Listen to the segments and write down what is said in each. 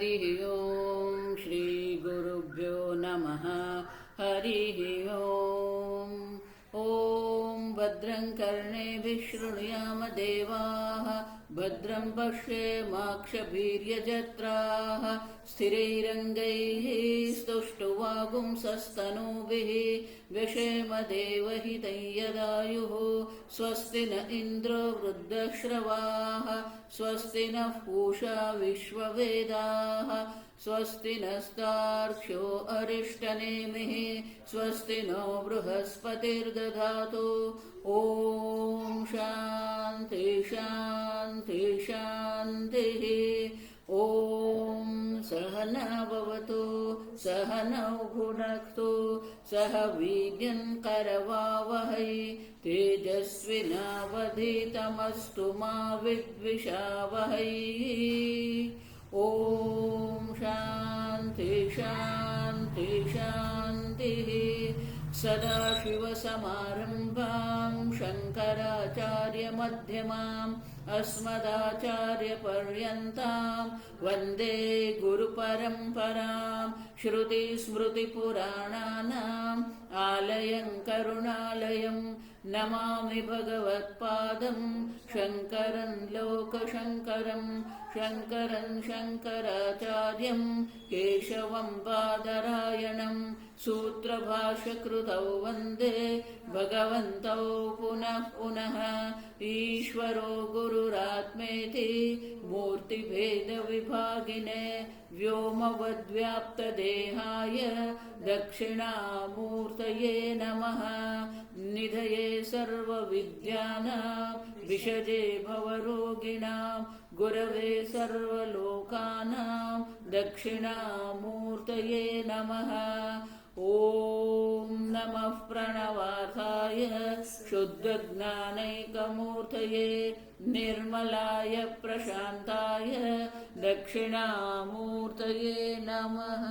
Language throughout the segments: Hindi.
हरिः ओं श्री गुरुभ्यो नमः। हरिः ओं। ॐ भद्रं कर्णेभिः शृणुयाम देवाः, भद्रं पश्येमाक्षभिर्यजत्राः, स्थिरैरङ्गैः स्तुष्टुवागुंसस्तनूभिः, व्यशेम देवहितं यदायुः। स्वस्ति न इन्द्रो वृद्धश्रवाः, स्वस्ति नः पूषा विश्ववेदाः, स्वस्ति नस्तार्क्ष्यो अरिष्टनेमिः, स्वस्ति नो बृहस्पतिर्दधातु। ॐ शान्ति शान्ति शान्तिः। ॐ सहना भवतु सहनौ भुनक्तु सह वीर्यं करवावहै, तेजस्विनावधीतमस्तु मा विद्विषावहै। ॐ शान्ति शान्ति शान्तिः। सदाशिवसमारम्भां शङ्कराचार्यमध्यमाम् अस्मदाचार्यपर्यन्तां वन्दे गुरुपरम्परां। श्रुतिस्मृतिपुराणानाम् आलयं करुणालयं, नमामि भगवत्पादं शङ्करं लोकशङ्करं। शङ्करं शङ्कराचार्यं केशवं बादरायणं, सूत्रभाष्यकृतौ वन्दे भगवन्तौ पुनः पुनः। ईश्वरो गुरुरात्मेति मूर्तिभेदविभागिने, व्योमवद्व्याप्तदेहाय दक्षिणामूर्तये नमः। निधये सर्वविद्यानां विषजे भवरोगिणां, गुरवे सर्वलोकानां दक्षिणामूर्तये नमः। ॐ नमः प्रणवार्थाय शुद्धज्ञानैकमूर्तये, निर्मलाय प्रशान्ताय दक्षिणामूर्तये नमः।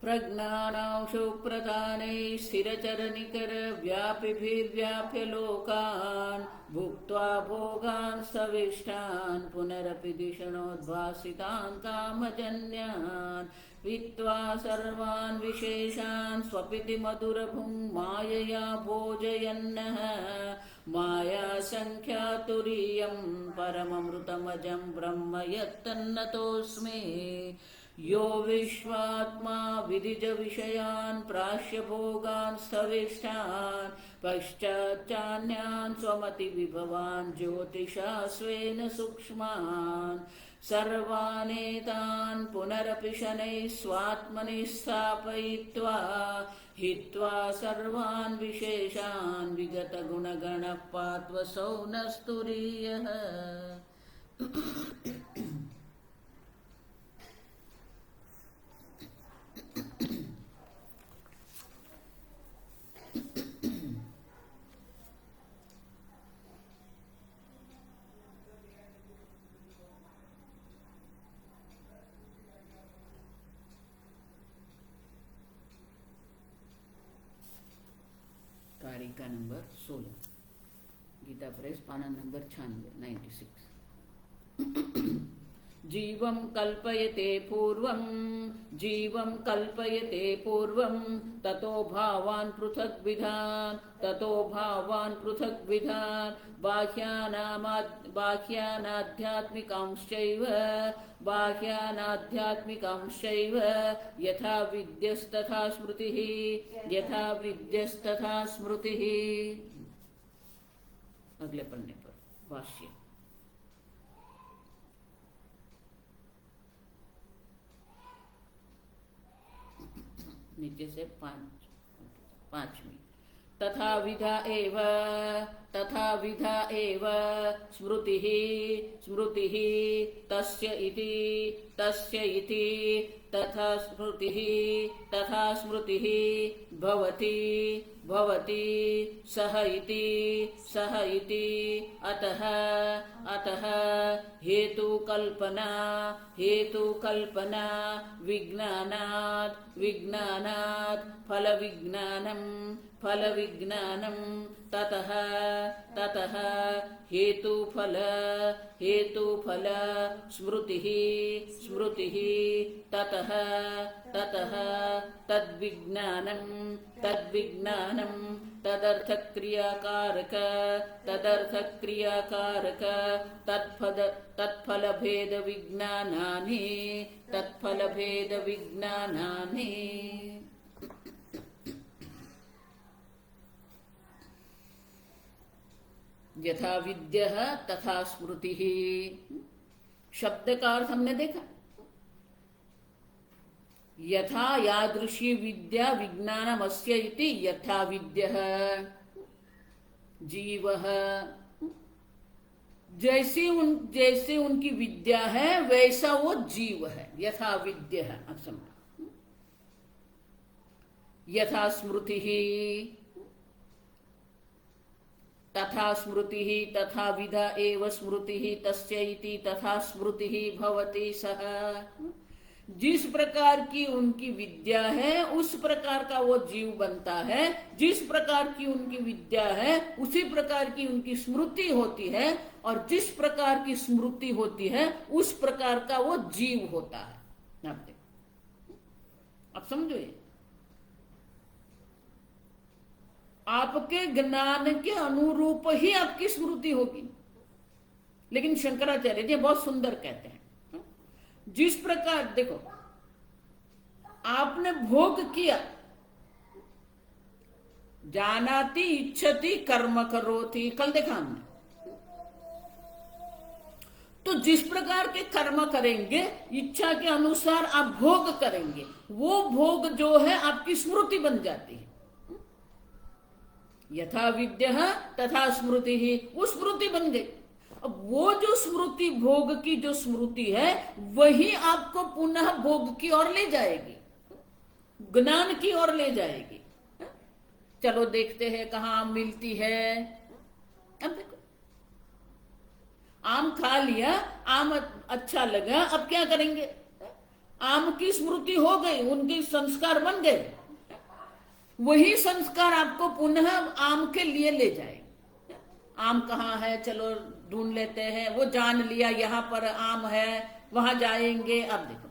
प्रज्ञानांशुप्रदानैः स्थिरचरनिकरव्यापिभिर्व्याप्य लोकान्, भुक्त्वा भोगान् सविष्टान् पुनरपि धिषणोद्भासितान् कामजन्यान्, वित्त्वा सर्वान् विशेषान् स्वपिति मधुरभुं मायया भोजयन्नः। मायासङ्ख्यातुरीयं परममृतमजं ब्रह्म यत्तन्नतोऽस्मि। यो विश्वात्मा विदिजविषयान् प्राश्य भोगान् स्थविष्ठान्, पश्चाच्चान्यान् स्वमतिविभवान् ज्योतिषा स्वेन सूक्ष्मान्, सर्वानेतान् पुनरपि शनैः स्वात्मनि स्थापयित्वा, हित्वा सर्वान् विशेषान् विगतगुणगणः पात्वसौ न स्तुरीयः। कारिका नंबर 16, गीता प्रेस, पाना नंबर 96। जीवं कल्पयते पूर्वं, जीवं कल्पयते पूर्वं, ततो भावान् पृथग्विधान्, ततो भावान् पृथग्विधान्, बाह्यानाध्यात्मिकांश्चैव, बाह्यानाध्यात्मिकांश्चैव, यथा विद्यस्तथा स्मृतिः, यथा विद्यस्तथा स्मृतिः। अगले पन्ने पर भाष्य। नीचे से पांचवी। तथा विधा एव स्मृतिः, स्मृतिः तस्य इति, तथा स्मृतिः भवति, सह इति, अतः हेतुकल्पना, विज्ञानात् फलविज्ञानं ततः ततः हेतुफल हेतुफल स्मृतिः स्मृतिः ततः ततः तद्विज्ञानं तद्विज्ञानं तदर्थक्रियाकारक तदर्थक्रियाकारक तत्फलभेद विज्ञानानि तत्फलभेद विज्ञानानि। यथा विद्यः तथा स्मृतिः, शब्द का अर्थ हमने देखा। यथा यादृशी विद्या विज्ञानमस्य इति यथा विद्यः जीवः, जैसे उनकी विद्या है वैसा वो जीव है, यथा विद्यः। अब समझो। यथा स्मृतिः तथा स्मृतिः तथा विधा एव स्मृतिः तस्य इति तथा स्मृतिः भवति सः। जिस प्रकार की उनकी विद्या है उस प्रकार का वो जीव बनता है, जिस प्रकार की उनकी विद्या है उसी प्रकार की उनकी स्मृति होती है, और जिस प्रकार की स्मृति होती है उस प्रकार का वो जीव होता है। आप देखो, आप समझो। ये आपके ज्ञान के अनुरूप ही आपकी स्मृति होगी। लेकिन शंकराचार्य जी बहुत सुंदर कहते हैं, जिस प्रकार देखो आपने भोग किया, जानाति इच्छति कर्म करोति, कल देखा हमने। तो जिस प्रकार के कर्म करेंगे इच्छा के अनुसार आप भोग करेंगे, वो भोग जो है आपकी स्मृति बन जाती है। यथा विद्यः तथा स्मृति ही, वो स्मृति बन गई। अब वो जो स्मृति भोग की जो स्मृति है वही आपको पुनः भोग की ओर ले जाएगी, ज्ञान की ओर ले जाएगी। चलो देखते हैं कहाँ आम मिलती है। अब देखो, आम खा लिया, आम अच्छा लगा, अब क्या करेंगे? आम की स्मृति हो गई, उनके संस्कार बन गए, वही संस्कार आपको पुनः आम के लिए ले जाएंगे। आम कहाँ है, चलो ढूंढ लेते हैं, वो जान लिया यहाँ पर आम है, वहां जाएंगे। अब देखो,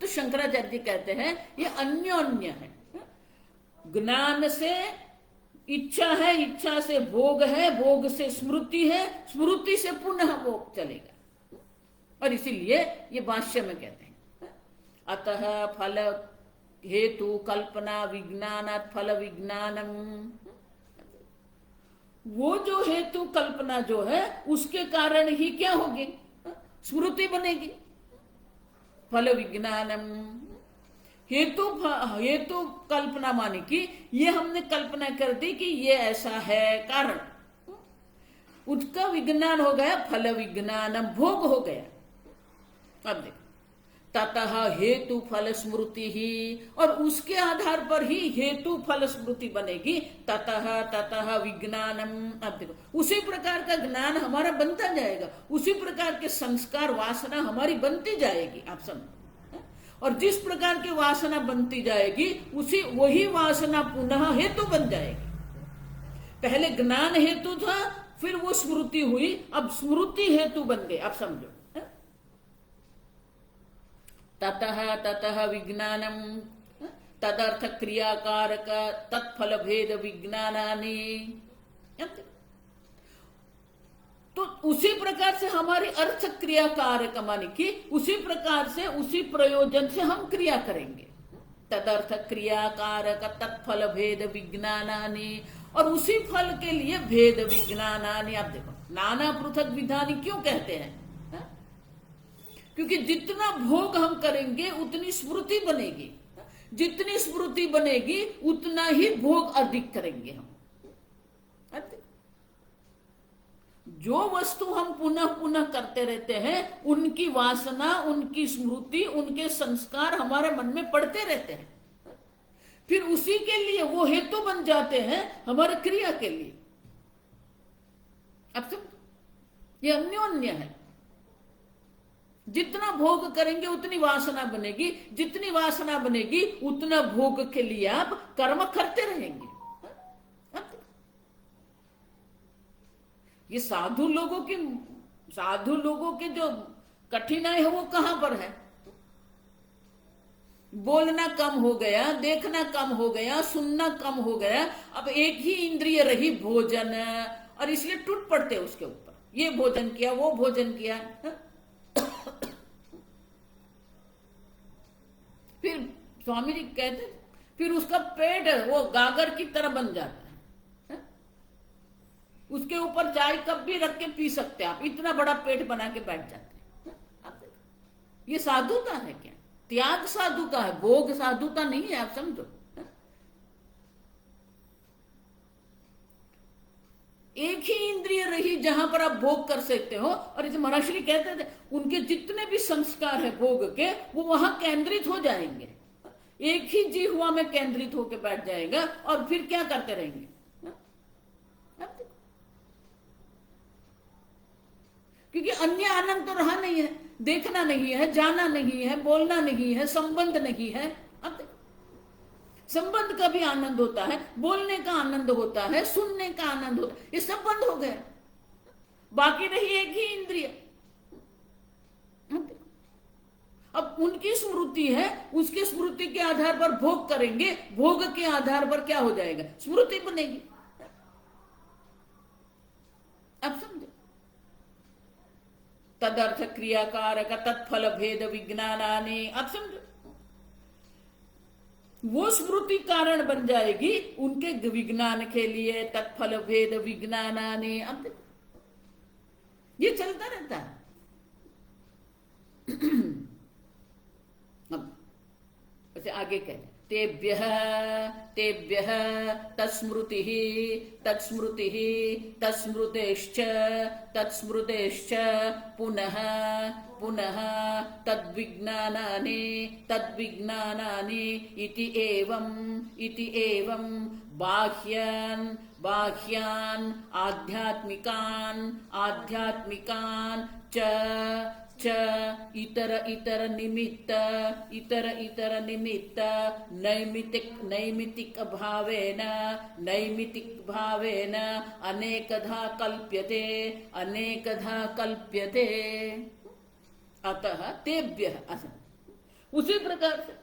तो शंकराचार्य जी कहते हैं ये अन्योन्य है। ज्ञान से इच्छा है, इच्छा से भोग है, भोग से स्मृति है, स्मृति से पुनः भोग चलेगा। और इसीलिए ये भाष्य में कहते हैं अतः फल हेतु कल्पना विज्ञानात् फल विज्ञानम। वो जो हेतु कल्पना जो है उसके कारण ही क्या होगी? स्मृति बनेगी। फल विज्ञानम, हेतु कल्पना माने कि ये हमने कल्पना कर दी कि ये ऐसा है कारण, उसका विज्ञान हो गया, फल विज्ञानम भोग हो गया। अब देखो, ततः हेतु फल स्मृति ही, और उसके आधार पर ही हेतु फल स्मृति बनेगी। ततः विज्ञानम। अब देखो, उसी प्रकार का ज्ञान हमारा बनता जाएगा, उसी प्रकार के संस्कार वासना हमारी बनती जाएगी। आप समझो। और जिस प्रकार की वासना बनती जाएगी उसी वही वासना पुनः हेतु बन जाएगी। पहले ज्ञान हेतु था, फिर वो स्मृति हुई, अब स्मृति हेतु बन गई। आप समझो। ततः विज्ञानम तदर्थ क्रियाकारक तत्फल भेद विज्ञानानि। तो उसी प्रकार से हमारी अर्थ क्रियाकारक माने कि उसी प्रकार से उसी प्रयोजन से हम क्रिया करेंगे। तदर्थ क्रियाकारक तत्फल भेद विज्ञानानि, और उसी फल के लिए भेद विज्ञानानि। आप देखो, नाना पृथक विधानी क्यों कहते हैं? क्योंकि जितना भोग हम करेंगे उतनी स्मृति बनेगी, जितनी स्मृति बनेगी उतना ही भोग अधिक करेंगे हम। जो वस्तु हम पुनः पुनः करते रहते हैं उनकी वासना, उनकी स्मृति, उनके संस्कार हमारे मन में पड़ते रहते हैं, फिर उसी के लिए वो हेतु बन जाते हैं हमारे क्रिया के लिए। अब सब ये अन्योन्य है। जितना भोग करेंगे उतनी वासना बनेगी, जितनी वासना बनेगी उतना भोग के लिए आप कर्म करते रहेंगे। ये साधु लोगों के जो कठिनाई है वो कहां पर है? बोलना कम हो गया, देखना कम हो गया, सुनना कम हो गया, अब एक ही इंद्रिय रही भोजन, और इसलिए टूट पड़ते उसके ऊपर, ये भोजन किया, वो भोजन किया। फिर स्वामी जी कहते फिर उसका पेट वो गागर की तरह बन जाता है। उसके ऊपर चाय कप भी रख के पी सकते हैं आप, इतना बड़ा पेट बना के बैठ जाते हैं। ये साधुता है क्या? त्याग साधुता है, भोग साधुता नहीं है, आप समझो। एक ही इंद्रिय रही जहां पर आप भोग कर सकते हो, और इसे महर्षि कहते थे उनके जितने भी संस्कार है भोग के, वो वहां केंद्रित हो जाएंगे, एक ही जिह्वा में केंद्रित होकर बैठ जाएगा, और फिर क्या करते रहेंगे? क्योंकि अन्य आनंद तो रहा नहीं है, देखना नहीं है, जाना नहीं है, बोलना नहीं है, संबंध नहीं है। अब संबंध का भी आनंद होता है, बोलने का आनंद होता है, सुनने का आनंद होता है, ये सब बंद हो गया, बाकी रही एक ही इंद्रिय। अब उनकी स्मृति है, उसकी स्मृति के आधार पर भोग करेंगे, भोग के आधार पर क्या हो जाएगा? स्मृति बनेगी। अब समझो, तदर्थ क्रियाकारक तत्फल भेद विज्ञानानि। अब समझो, वो स्मृति कारण बन जाएगी उनके विज्ञान के लिए, तत्फल भेद विज्ञानानि। अब ये चलता रहता है। अब अच्छा आगे कह रहे, तेभ्यः तेभ्यः तत्स्मृतिः तत्स्मृतिः तत्स्मृतेश्च तत्स्मृतेश्च पुनः पुनः तद्विज्ञानानि तद्विज्ञानानि इति एवं बाह्यान् बाह्यान् आध्यात्मिकान् च इतर निमित्त नैमितिक भावेन अनेकधा कल्प्यते अतः तेभ्यः। उसी प्रकार से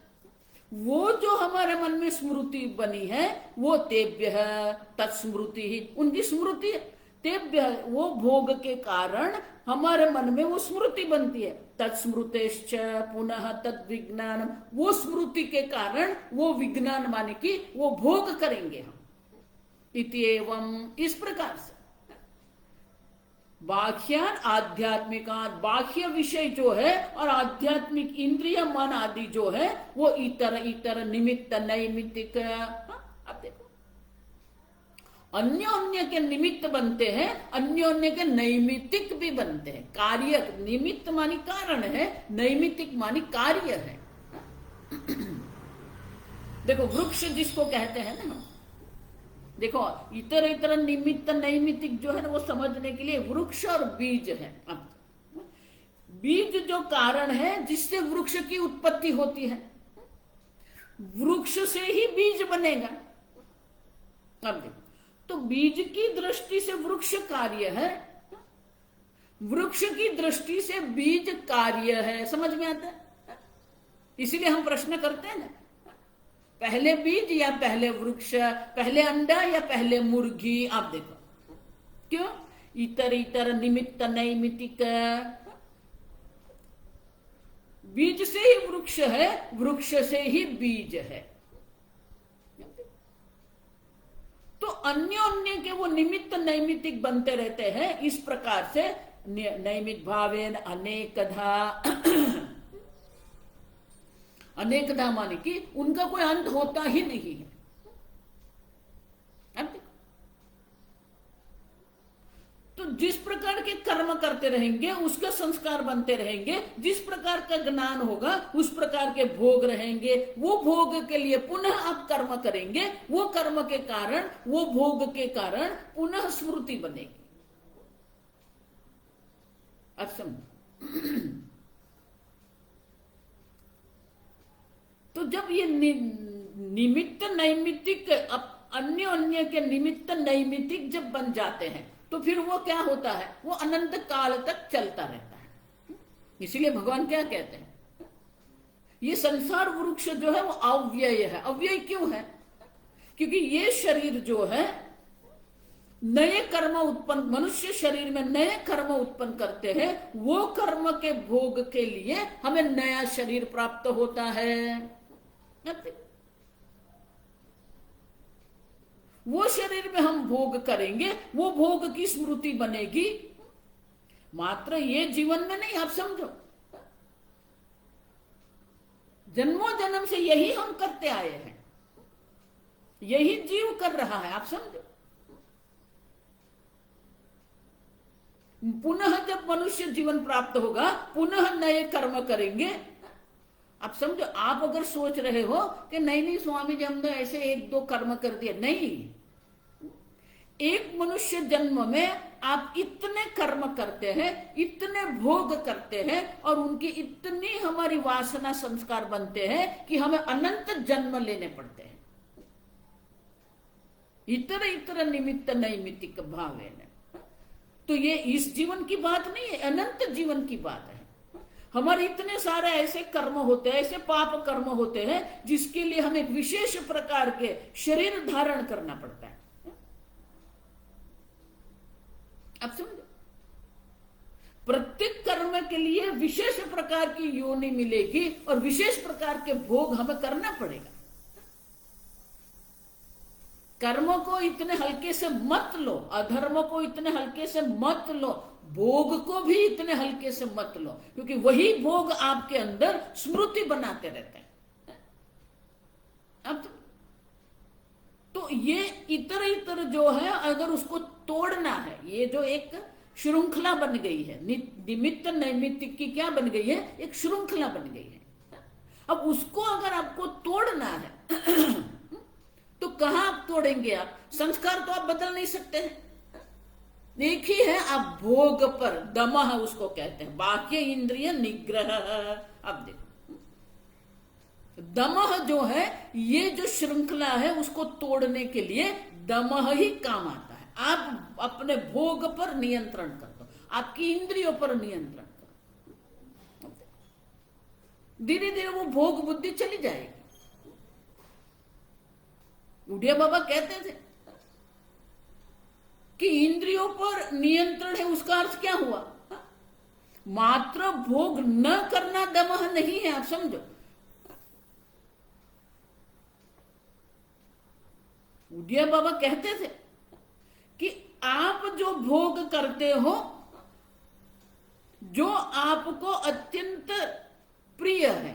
वो जो हमारे मन में स्मृति बनी है, वो तेभ्यः तत्स्मृति ही उनकी स्मृति है। तेभ्यः वो भोग के कारण हमारे मन में वो स्मृति बनती है। तत्स्मृतेश्च पुनः तद्विज्ञानम, वो स्मृति के कारण वो विज्ञान माने कि वो भोग करेंगे हम। इति एवं, इस प्रकार से बाह्यान आध्यात्मिकान, बाह्य विषय जो है और आध्यात्मिक इंद्रिय मन आदि जो है वो इतर निमित्त नैमित्तिक। अब देखो, अन्योन्य के निमित्त बनते हैं, अन्योन्य के नैमित्तिक भी बनते हैं। कार्य, निमित्त मानी कारण है, नैमित्तिक मानी कार्य है। देखो वृक्ष जिसको कहते हैं ना, देखो इतर निमित्त नैमित्तिक जो है ना, वो समझने के लिए वृक्ष और बीज है। अब बीज जो कारण है जिससे वृक्ष की उत्पत्ति होती है, वृक्ष से ही बीज बनेगा। अब देखो, तो बीज की दृष्टि से वृक्ष कार्य है, वृक्ष की दृष्टि से बीज कार्य है। समझ में आता है? इसीलिए हम प्रश्न करते हैं ना, पहले बीज या पहले वृक्ष, पहले अंडा या पहले मुर्गी। आप देखो क्यों? इतर निमित्त नैमित्तिक, बीज से ही वृक्ष है, वृक्ष से ही बीज है। तो अन्योन्य के वो निमित्त नैमित्तिक बनते रहते हैं। इस प्रकार से नैमित भावेन अनेकधा, अनेकधा माने कि उनका कोई अंत होता ही नहीं है। तो जिस प्रकार के कर्म करते रहेंगे उसका संस्कार बनते रहेंगे, जिस प्रकार का ज्ञान होगा उस प्रकार के भोग रहेंगे। वो भोग के लिए पुनः आप कर्म करेंगे, वो कर्म के कारण, वो भोग के कारण पुनः स्मृति बनेगी। अच्छा, तो जब ये निमित्त नैमित्तिक अन्य के निमित्त नैमित्तिक जब बन जाते हैं, तो फिर वो क्या होता है, वो अनंत काल तक चलता रहता है। इसीलिए भगवान क्या कहते हैं, ये संसार वृक्ष जो है वो अव्यय है। अव्यय क्यों है? क्योंकि ये शरीर जो है नए कर्म उत्पन्न, मनुष्य शरीर में नए कर्म उत्पन्न करते हैं, वो कर्म के भोग के लिए हमें नया शरीर प्राप्त होता है। वो शरीर में हम भोग करेंगे, वो भोग की स्मृति बनेगी, मात्र ये जीवन में नहीं। आप समझो, जन्मों जन्म से यही हम करते आए हैं, यही जीव कर रहा है। आप समझो, पुनः जब मनुष्य जीवन प्राप्त होगा, पुनः नए कर्म करेंगे। आप समझो, आप अगर सोच रहे हो कि नहीं नहीं स्वामी जी हमने ऐसे एक दो कर्म कर दिए, नहीं, एक मनुष्य जन्म में आप इतने कर्म करते हैं, इतने भोग करते हैं, और उनकी इतनी हमारी वासना संस्कार बनते हैं कि हमें अनंत जन्म लेने पड़ते हैं। इतर इतर निमित्त नैमित्तिक भावेन। तो ये इस जीवन की बात नहीं है, अनंत जीवन की बात है। हमारे इतने सारे ऐसे कर्म होते हैं, ऐसे पाप कर्म होते हैं, जिसके लिए हमें विशेष प्रकार के शरीर धारण करना पड़ता है। अब समझो, प्रत्येक कर्म के लिए विशेष प्रकार की योनि मिलेगी और विशेष प्रकार के भोग हमें करना पड़ेगा। कर्मों को इतने हल्के से मत लो, अधर्म को इतने हल्के से मत लो, भोग को भी इतने हल्के से मत लो, क्योंकि वही भोग आपके अंदर स्मृति बनाते रहते हैं। अब तो ये इतर इतर जो है, अगर उसको तोड़ना है, ये जो एक श्रृंखला बन गई है, निमित्त नैमित्तिक की क्या बन गई है, एक श्रृंखला बन गई है। अब उसको अगर आपको तोड़ना है तो कहां आप तोड़ेंगे? आप संस्कार तो आप बदल नहीं सकते हैं। एक ही है, आप भोग पर, दमः उसको कहते हैं, बाकी इंद्रिय निग्रह। अब देखो, दमः जो है, ये जो श्रृंखला है, उसको तोड़ने के लिए दमः ही काम आता है। आप अपने भोग पर नियंत्रण कर दो, आपकी इंद्रियों पर नियंत्रण करो, धीरे धीरे वो भोग बुद्धि चली जाएगी। बुढ़िया बाबा कहते थे कि इंद्रियों पर नियंत्रण है, उसका अर्थ क्या हुआ? मात्र भोग न करना दमः नहीं है। आप समझो, बुढ़िया बाबा कहते थे कि आप जो भोग करते हो, जो आपको अत्यंत प्रिय है,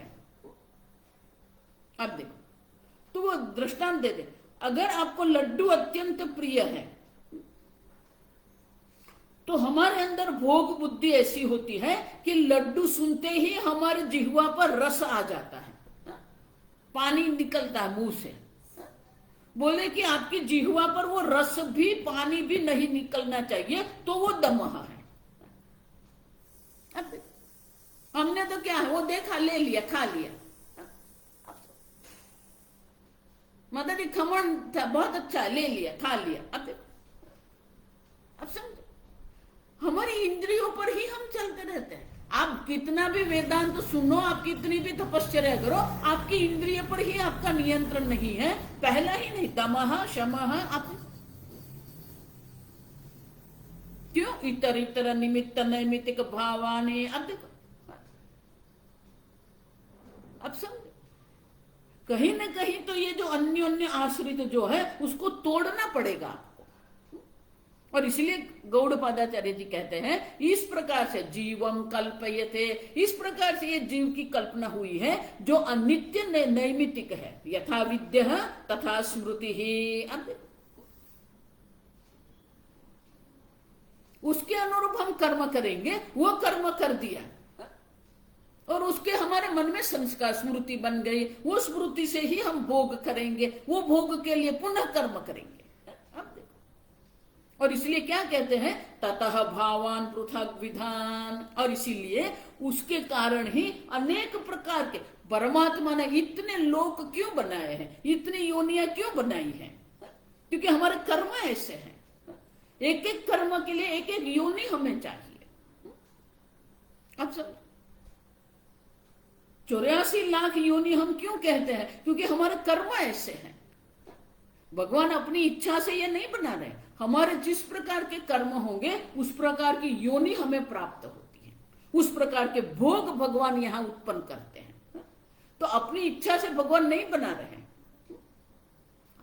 अब देखो, तो वो दृष्टांत दे दे, अगर आपको लड्डू अत्यंत प्रिय है, तो हमारे अंदर भोग बुद्धि ऐसी होती है कि लड्डू सुनते ही हमारे जिह्वा पर रस आ जाता है, पानी निकलता है मुंह से। बोले कि आपकी जिह्वा पर वो रस भी, पानी भी नहीं निकलना चाहिए, तो वो दमः है। अब हमने तो क्या है, वो देखा, ले लिया, खा लिया, मतलब ये खमण था, बहुत अच्छा, ले लिया, खा लिया। अब समझो, हमारी इंद्रियों पर ही हम चलते रहते हैं। आप कितना भी वेदांत तो सुनो, आप कितनी भी तपश्चर्या करो, आपकी इंद्रिय पर ही आपका नियंत्रण नहीं है, पहला ही नहीं, दमः शमः। आप क्यों? इतर इतर निमित्त नैमित्तिक भावानि। अब देखो, अब समझो, कहीं ना कहीं तो ये जो अन्योन्य आश्रित जो है, उसको तोड़ना पड़ेगा आपको। और इसलिए गौड़पादाचार्य जी कहते हैं, इस प्रकार से जीवम कल्पयते, इस प्रकार से ये जीव की कल्पना हुई है जो अनित्य नैमित्तिक है। यथा विद्य तथा स्मृति ही। अब उसके अनुरूप हम कर्म करेंगे, वो कर्म कर दिया और उसके हमारे मन में संस्कार, स्मृति बन गई, वो स्मृति से ही हम भोग करेंगे, वो भोग के लिए पुनः कर्म करेंगे। अब देखो, और इसलिए क्या कहते हैं, ततः भावान पृथक विधान। और इसीलिए उसके कारण ही अनेक प्रकार के, परमात्मा ने इतने लोक क्यों बनाए हैं, इतनी योनियां क्यों बनाई हैं? क्योंकि हमारे कर्म ऐसे हैं। एक एक कर्म के लिए एक एक योनि हमें चाहिए। अब सब 84 लाख योनि हम क्यों कहते हैं? क्योंकि हमारे कर्म ऐसे हैं। भगवान अपनी इच्छा से ये नहीं बना रहे। हमारे जिस प्रकार के कर्म होंगे उस प्रकार की योनि हमें प्राप्त होती है, उस प्रकार के भोग भगवान यहां उत्पन्न करते हैं। तो अपनी इच्छा से भगवान नहीं बना रहे हैं।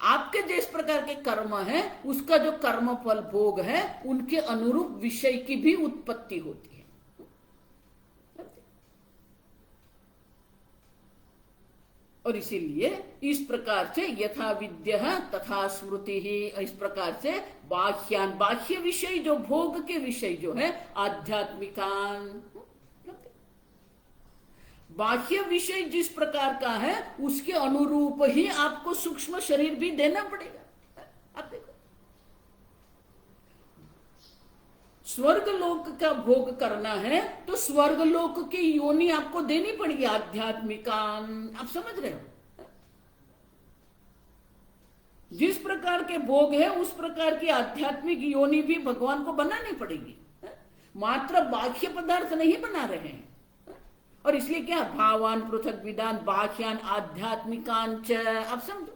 आपके जिस प्रकार के कर्म है उसका जो कर्म फल भोग है उनके अनुरूप विषय की भी उत्पत्ति होती है। और इसीलिए इस प्रकार से यथा विद्या तथा स्मृति ही, इस प्रकार से बाह्यान, बाह्य विषय जो भोग के विषय जो है आध्यात्मिकान, बाह्य विषय जिस प्रकार का है उसके अनुरूप ही आपको सूक्ष्म शरीर भी देना पड़ेगा। आप देखो, स्वर्ग लोक का भोग करना है तो स्वर्ग लोक की योनि आपको देनी पड़ेगी आध्यात्मिकान। आप समझ रहे हो? जिस प्रकार के भोग है उस प्रकार की आध्यात्मिक योनि भी भगवान को बनानी पड़ेगी। मात्र बाह्य पदार्थ नहीं बना रहे हैं। और इसलिए क्या, भावान पृथक विदान बाह्यान आध्यात्मिकांच। आप समझो,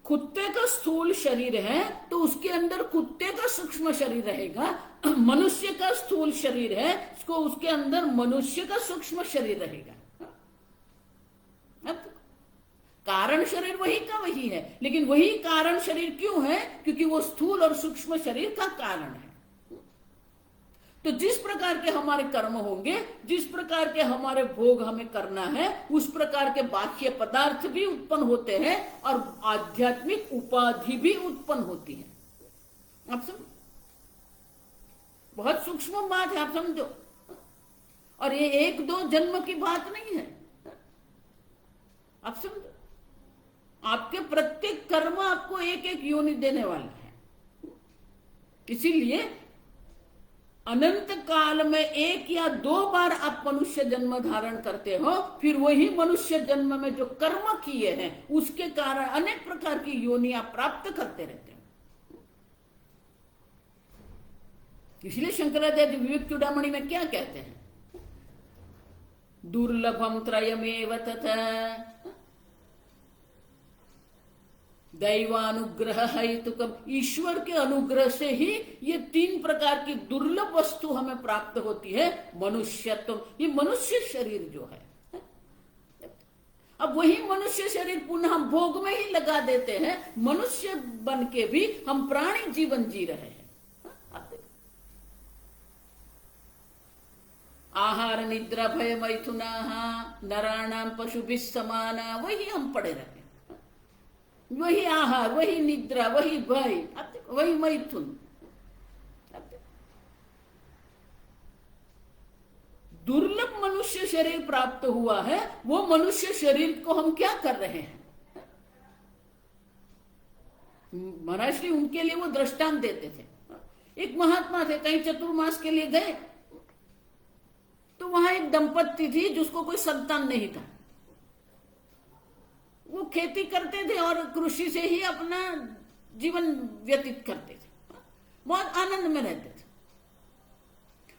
कुत्ते का स्थूल शरीर है तो उसके अंदर कुत्ते का सूक्ष्म शरीर रहेगा। मनुष्य का स्थूल शरीर है उसको, उसके अंदर मनुष्य का सूक्ष्म शरीर रहेगा। अब कारण शरीर वही का वही है, लेकिन वही कारण शरीर क्यों है? क्योंकि वो स्थूल और सूक्ष्म शरीर का कारण है। तो जिस प्रकार के हमारे कर्म होंगे, जिस प्रकार के हमारे भोग हमें करना है, उस प्रकार के बाह्य पदार्थ भी उत्पन्न होते हैं और आध्यात्मिक उपाधि भी उत्पन्न होती है। आप समझो, बहुत सूक्ष्म बात है, आप समझो। और ये एक दो जन्म की बात नहीं है। आप समझो, आपके प्रत्येक कर्म आपको एक एक योनि देने वाला है। इसीलिए अनंत काल में एक या दो बार आप मनुष्य जन्म धारण करते हो, फिर वही मनुष्य जन्म में जो कर्म किए हैं उसके कारण अनेक प्रकार की योनि आप प्राप्त करते रहते हैं। इसलिए शंकराचार्य विवेक चूड़ामणि में क्या कहते हैं? दुर्लभम त्रयमेव तथा दैवानुग्रह हेतुकम। ईश्वर के अनुग्रह से ही ये तीन प्रकार की दुर्लभ वस्तु हमें प्राप्त होती है। मनुष्यत्व, ये मनुष्य शरीर जो है, अब वही मनुष्य शरीर पुनः हम भोग में ही लगा देते हैं। मनुष्य बन के भी हम प्राणी जीवन जी रहे हैं। आहार निद्रा भय मैथुना नराणाम पशुभिः समाना, वही हम पड़े रहते, वही आहार, वही निद्रा, वही भय, वही मैथुन। दुर्लभ मनुष्य शरीर प्राप्त हुआ है, वो मनुष्य शरीर को हम क्या कर रहे हैं? महाराज जी उनके लिए वो दृष्टांत देते थे। एक महात्मा थे, कहीं चतुर्मास के लिए गए तो वहां एक दंपत्ति थी जिसको कोई संतान नहीं था। वो खेती करते थे और कृषि से ही अपना जीवन व्यतीत करते थे, बहुत आनंद में रहते थे।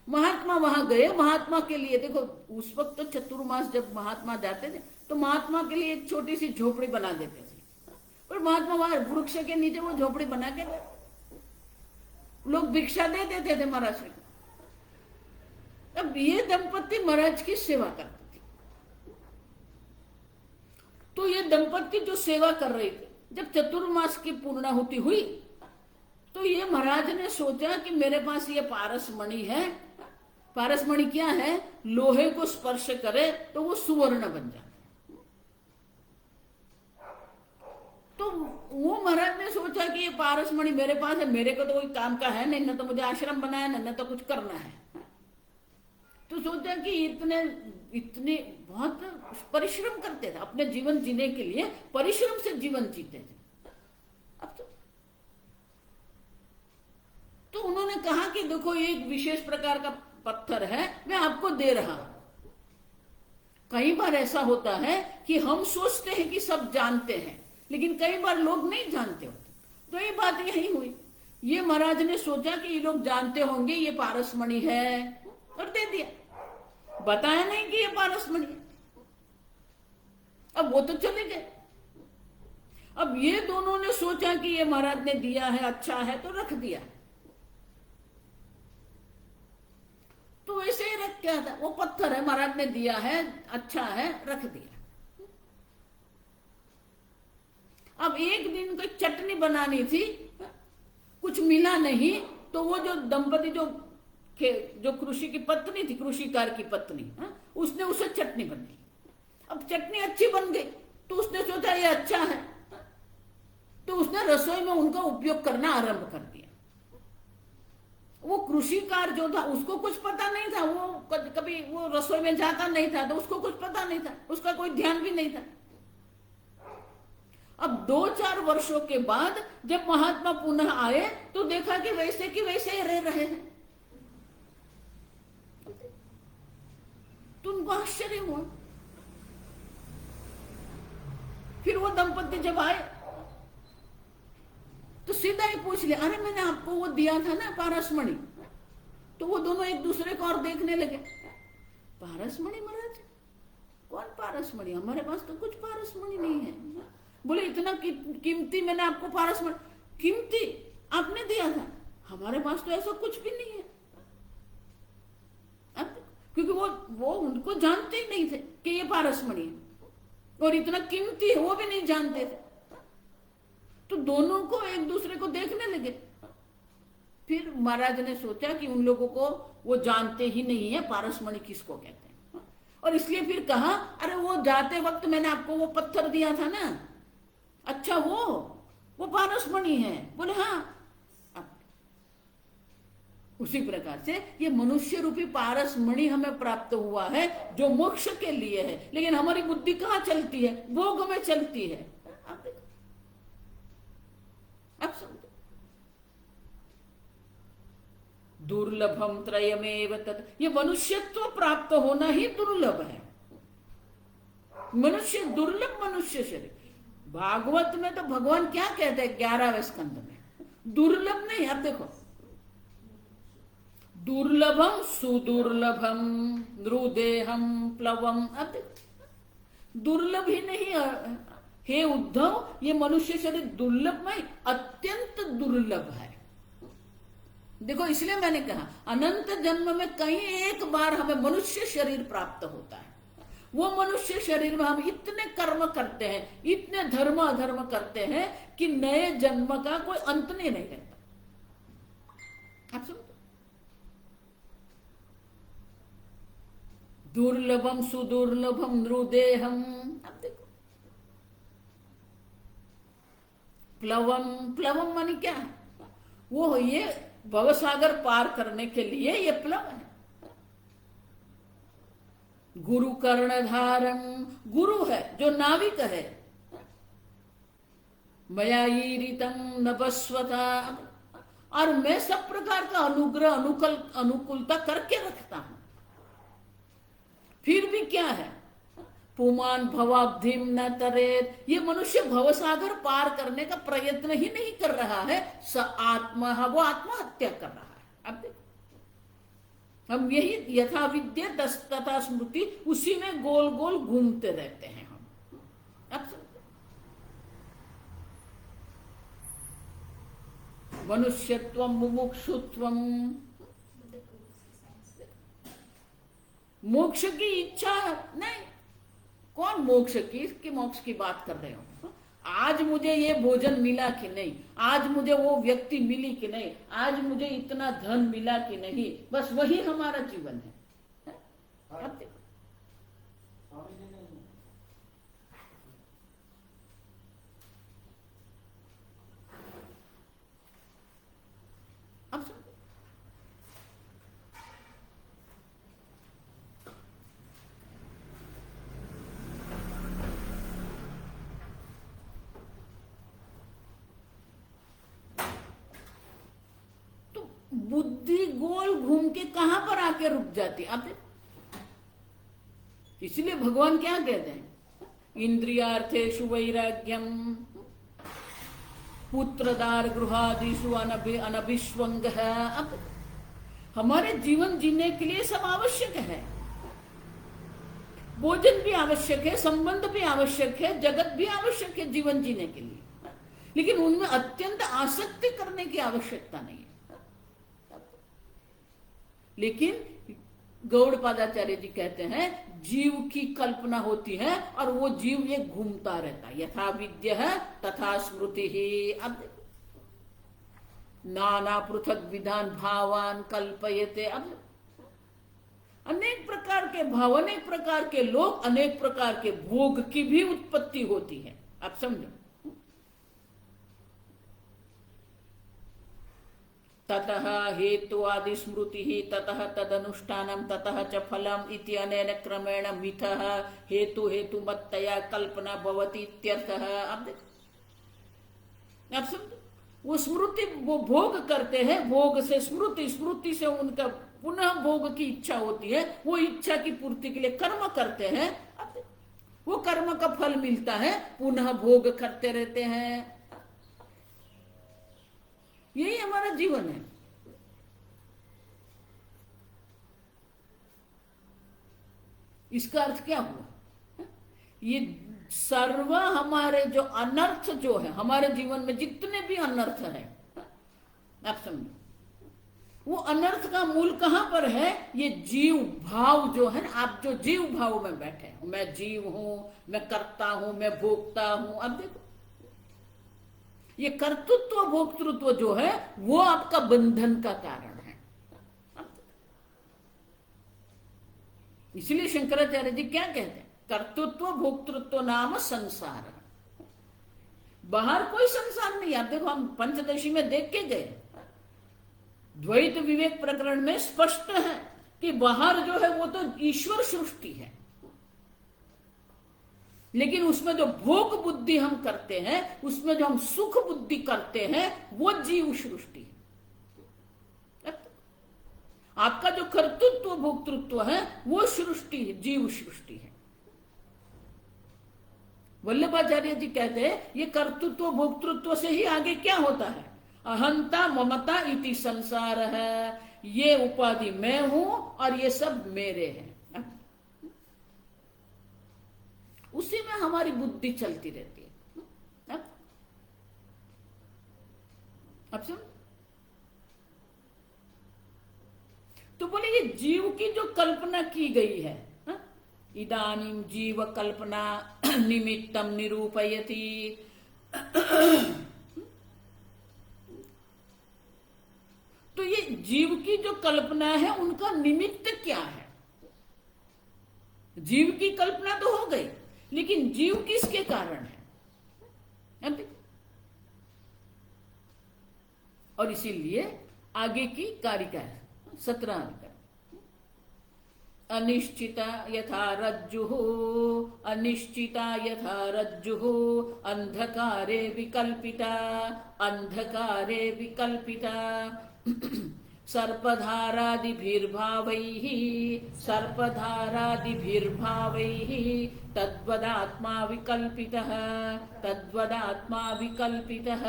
महात्मा वहां गए, महात्मा के लिए देखो उस वक्त तो चतुर्मास जब महात्मा जाते थे तो महात्मा के लिए एक छोटी सी झोपड़ी बना देते थे। पर महात्मा वहां वृक्ष के नीचे वो झोपड़ी बना के लोग भिक्षा दे देते थे महाराज को। अब ये दंपत्ति महाराज की सेवा करती थी। तो ये दंपत्ति जो सेवा कर रही थी, जब चतुर्मास की पूर्णाहुति हुई तो ये महाराज ने सोचा कि मेरे पास ये पारसमणि है। पारसमणि क्या है? लोहे को स्पर्श करे तो वो सुवर्ण बन जाए। तो वो महाराज ने सोचा कि ये पारसमणि मेरे पास है, मेरे को तो कोई काम का है नहीं, न तो मुझे आश्रम बनाया न तो कुछ करना है। तो सोचा कि इतने बहुत परिश्रम करते थे, अपने जीवन जीने के लिए परिश्रम से जीवन जीते थे। अब तो उन्होंने कहा कि देखो एक विशेष प्रकार का पत्थर है, मैं आपको दे रहा हूं। कई बार ऐसा होता है कि हम सोचते हैं कि सब जानते हैं, लेकिन कई बार लोग नहीं जानते होते। तो ये बात यही हुई, ये महाराज ने सोचा कि ये लोग जानते होंगे ये पारसमणि है और दे दिया, बताया नहीं कि ये पारसमणि है। अब वो तो चले गए। अब ये दोनों ने सोचा कि ये महाराज ने दिया है, अच्छा है, तो रख दिया। तो वैसे ही रख क्या था, वो पत्थर है, महाराज ने दिया है, अच्छा है, रख दिया। अब एक दिन कोई चटनी बनानी थी, कुछ मिला नहीं, तो वो जो दंपति जो कृषि की पत्नी थी, कृषिकार की पत्नी, उसने उसे चटनी बनाई। अब चटनी अच्छी बन गई, तो उसने सोचा ये अच्छा है, तो उसने रसोई में उनका उपयोग करना आरंभ कर दिया। वो कृषिकार जो था उसको कुछ पता नहीं था, वो कभी वो रसोई में जाता नहीं था, तो उसको कुछ पता नहीं था, उसका कोई ध्यान भी नहीं था। अब 2-4 वर्षों के बाद जब महात्मा पुनः आए तो देखा कि वैसे की वैसे ही रह रहे हैं। तो उनको आश्चर्य हुआ। फिर वो दंपति जब आए तो सीधा ही पूछ लिया, अरे मैंने आपको वो दिया था ना पारसमणि। तो वो दोनों एक दूसरे को और देखने लगे, पारसमणि महाराज? कौन पारसमणि? हमारे पास तो कुछ पारसमणि नहीं है। बोले इतना कीमती मैंने आपको पारसमणि, कीमती आपने दिया था, हमारे पास तो ऐसा कुछ भी नहीं है। अब क्योंकि वो उनको जानते ही नहीं थे कि ये पारसमणि है, और इतना कीमती है वो भी नहीं जानते थे। तो दोनों को एक दूसरे को देखने लगे। फिर महाराज ने सोचा कि उन लोगों को वो जानते ही नहीं है पारसमणि किसको कहते हैं, और इसलिए फिर कहा, अरे वो जाते वक्त मैंने आपको वो पत्थर दिया था ना, अच्छा वो पारसमणि है। बोले हाँ। उसी प्रकार से ये मनुष्य रूपी पारसमणि हमें प्राप्त हुआ है जो मोक्ष के लिए है, लेकिन हमारी बुद्धि कहाँ चलती है? भोग में चलती है। आप देखो, आप समझो, दुर्लभम त्रयमेव तत्, ये मनुष्यत्व प्राप्त होना ही दुर्लभ है। मनुष्य दुर्लभ मनुष्य शरीर। भागवत में तो भगवान क्या कहते हैं 11वें स्कंद में, दुर्लभ नहीं। आप देखो, दुर्लभम सुदुर्लभम नृदेहम प्लवम। अब दुर्लभ ही नहीं हे उद्धव, ये मनुष्य शरीर दुर्लभ नहीं, अत्यंत दुर्लभ है। देखो, इसलिए मैंने कहा अनंत जन्म में कहीं एक बार हमें मनुष्य शरीर प्राप्त होता है। वो मनुष्य शरीर में हम इतने कर्म करते हैं, इतने धर्म अधर्म करते हैं कि नए जन्म का कोई अंत नहीं रहता। आप समझो, दुर्लभम सुदुर्लभम नृदेहम। अब देखो, प्लवम, प्लवम मानी क्या है? वो ये भवसागर पार करने के लिए ये प्लव है। गुरु कर्णधारम, गुरु है जो नाविक है। मयाईरितम नभस्वता, और मैं सब प्रकार का अनुग्रह अनुकूलता करके रखता हूं। फिर भी क्या है? पुमान भवाब्धिम न तरेत, ये मनुष्य भवसागर पार करने का प्रयत्न ही नहीं कर रहा है, स आत्मा, वो आत्महत्या कर रहा है। अब देखो, हम यही यथा विद्या तथा स्मृति, उसी में गोल गोल घूमते रहते हैं हम। अब मनुष्यत्वम मुमुक्षुत्वम, मोक्ष की इच्छा नहीं। कौन मोक्ष की मोक्ष की बात कर रहे हो? आज मुझे ये भोजन मिला कि नहीं, आज मुझे वो व्यक्ति मिली कि नहीं, आज मुझे इतना धन मिला कि नहीं, बस वही हमारा जीवन है। अब देखो, अब बुद्धि गोल घूम के कहां पर आके रुक जाती है। आप इसलिए भगवान क्या कहते हैं, इंद्रियार्थेषु वैराग्यम, पुत्रदार गृहादिषु अनभिष्वंग है। अब हमारे जीवन जीने के लिए सब आवश्यक है, भोजन भी आवश्यक है, संबंध भी आवश्यक है, जगत भी आवश्यक है जीवन जीने के लिए, लेकिन उनमें अत्यंत आसक्ति करने की आवश्यकता नहीं है। लेकिन गौड़पादाचार्य जी कहते हैं जीव की कल्पना होती है और वो जीव ये घूमता रहता है। यथा विद्य है तथा स्मृति ही। अब नाना पृथक विधान भावान कल्पयते। अब अनेक प्रकार के भाव, अनेक प्रकार के लोग, अनेक प्रकार के भोग की भी उत्पत्ति होती है। आप समझो, ततः हेतु आदि स्मृति ही ततः तदनुष्ठानम ततः च फलम इति अनेन क्रमेण मिथः हेतु हेतु मत्तया कल्पना भवति इत्यर्थः। अब देखो, आप समझो, वो स्मृति वो भोग करते हैं, भोग से स्मृति, स्मृति से उनका पुनः भोग की इच्छा होती है, वो इच्छा की पूर्ति के लिए कर्म करते हैं। अब वो कर्म का फल मिलता है, पुनः भोग करते रहते हैं। यही हमारा जीवन है। इसका अर्थ क्या हुआ? ये सर्व हमारे जो अनर्थ जो है, हमारे जीवन में जितने भी अनर्थ है, आप समझो, वो अनर्थ का मूल कहां पर है? ये जीव भाव जो है ना, आप जो जीव भाव में बैठे हैं, मैं जीव हूं, मैं करता हूं, मैं भोगता हूं। अब देखो, ये कर्तृत्व भोक्तृत्व जो है वो आपका बंधन का कारण है। इसलिए शंकराचार्य जी क्या कहते हैं? कर्तृत्व भोक्तृत्व नाम संसार। बाहर कोई संसार नहीं। आप देखो, हम पंचदशी में देख के गए, द्वैत विवेक प्रकरण में स्पष्ट है कि बाहर जो है वो तो ईश्वर सृष्टि है, लेकिन उसमें जो भोग बुद्धि हम करते हैं, उसमें जो हम सुख बुद्धि करते हैं, वो जीव सृष्टि है। आपका जो कर्तृत्व भोक्तृत्व है वो सृष्टि है, जीव सृष्टि है। वल्लभाचार्य जी कहते हैं ये कर्तृत्व भोक्तृत्व से ही आगे क्या होता है? अहंता ममता इति संसार है। ये उपाधि मैं हूं और ये सब मेरे हैं। उसी में हमारी बुद्धि चलती रहती है। अब सुन, तो बोले ये जीव की जो कल्पना की गई है, इदानीं जीव कल्पना निमित्तम निरूपयति। तो ये जीव की जो कल्पना है उनका निमित्त क्या है? जीव की कल्पना तो हो गई, लेकिन जीव किसके कारण है? और इसीलिए आगे की कारिका है 17 अनिश्चिता यथा रज्जुः अनिश्चिता यथा रज्जुः अंधकारे विकल्पिता अंधकारे विकल्पिता सर्पधारादिभिर्भावैः सर्पधारादिभिर्भावैः तद्वदात्मा विकल्पितः तद्वदात्मा विकल्पितः।